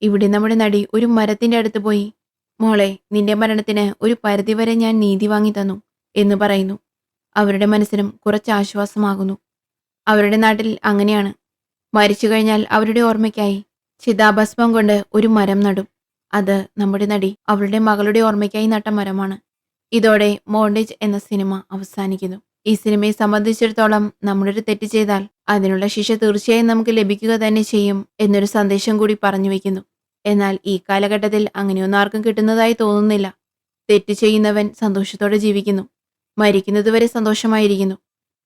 ഇവിടെ നമ്മുടെ നടി ഒരു മരത്തിന്റെ അടുത്ത് പോയി, മോളെ, നിന്റെ മരണത്തിന് ഒരു പരിധിവരെ ഞാൻ നീതി വാങ്ങി തന്നു എന്ന് പറയുന്നു. അവരുടെ മനസ്സിനും കുറച്ച് ആശ്വാസമാകുന്നു. അവരുടെ നാട്ടിൽ അങ്ങനെയാണ്. മരിച്ചു കഴിഞ്ഞാൽ അവരുടെ ഓർമ്മയ്ക്കായി ചിതാഭസ്മം കൊണ്ട് ഒരു മരം നടും. അത് നമ്മുടെ നടി അവളുടെ മകളുടെ ഓർമ്മയ്ക്കായി നട്ട മരമാണ്. ഇതോടെ മോണ്ടേജ് എന്ന സിനിമ അവസാനിക്കുന്നു. ഈ സിനിമയെ സംബന്ധിച്ചിടത്തോളം നമ്മളൊരു തെറ്റ് ചെയ്താൽ അതിനുള്ള ശിക്ഷ തീർച്ചയായും നമുക്ക് ലഭിക്കുക തന്നെ ചെയ്യും എന്നൊരു സന്ദേശം കൂടി പറഞ്ഞു വയ്ക്കുന്നു. എന്നാൽ ഈ കാലഘട്ടത്തിൽ അങ്ങനെയൊന്നും ആർക്കും കിട്ടുന്നതായി തോന്നുന്നില്ല. തെറ്റ് ചെയ്യുന്നവൻ സന്തോഷത്തോടെ ജീവിക്കുന്നു. മരിക്കുന്നതുവരെ സന്തോഷമായിരിക്കുന്നു.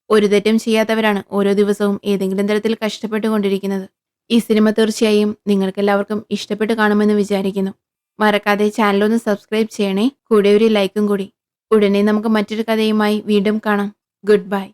ഒരു തെറ്റും ചെയ്യാത്തവരാണ് ഓരോ ദിവസവും ഏതെങ്കിലും തരത്തിൽ കഷ്ടപ്പെട്ടുകൊണ്ടിരിക്കുന്നത്. ഈ സിനിമ തീർച്ചയായും നിങ്ങൾക്കെല്ലാവർക്കും ഇഷ്ടപ്പെട്ട് കാണുമെന്ന് വിചാരിക്കുന്നു. മറക്കാതെ ചാനലൊന്ന് സബ്സ്ക്രൈബ് ചെയ്യണേ. കൂടെ ഒരു ലൈക്കും കൂടി. ഉടനെ നമുക്ക് മറ്റൊരു കഥയുമായി വീണ്ടും കാണാം. Good bye.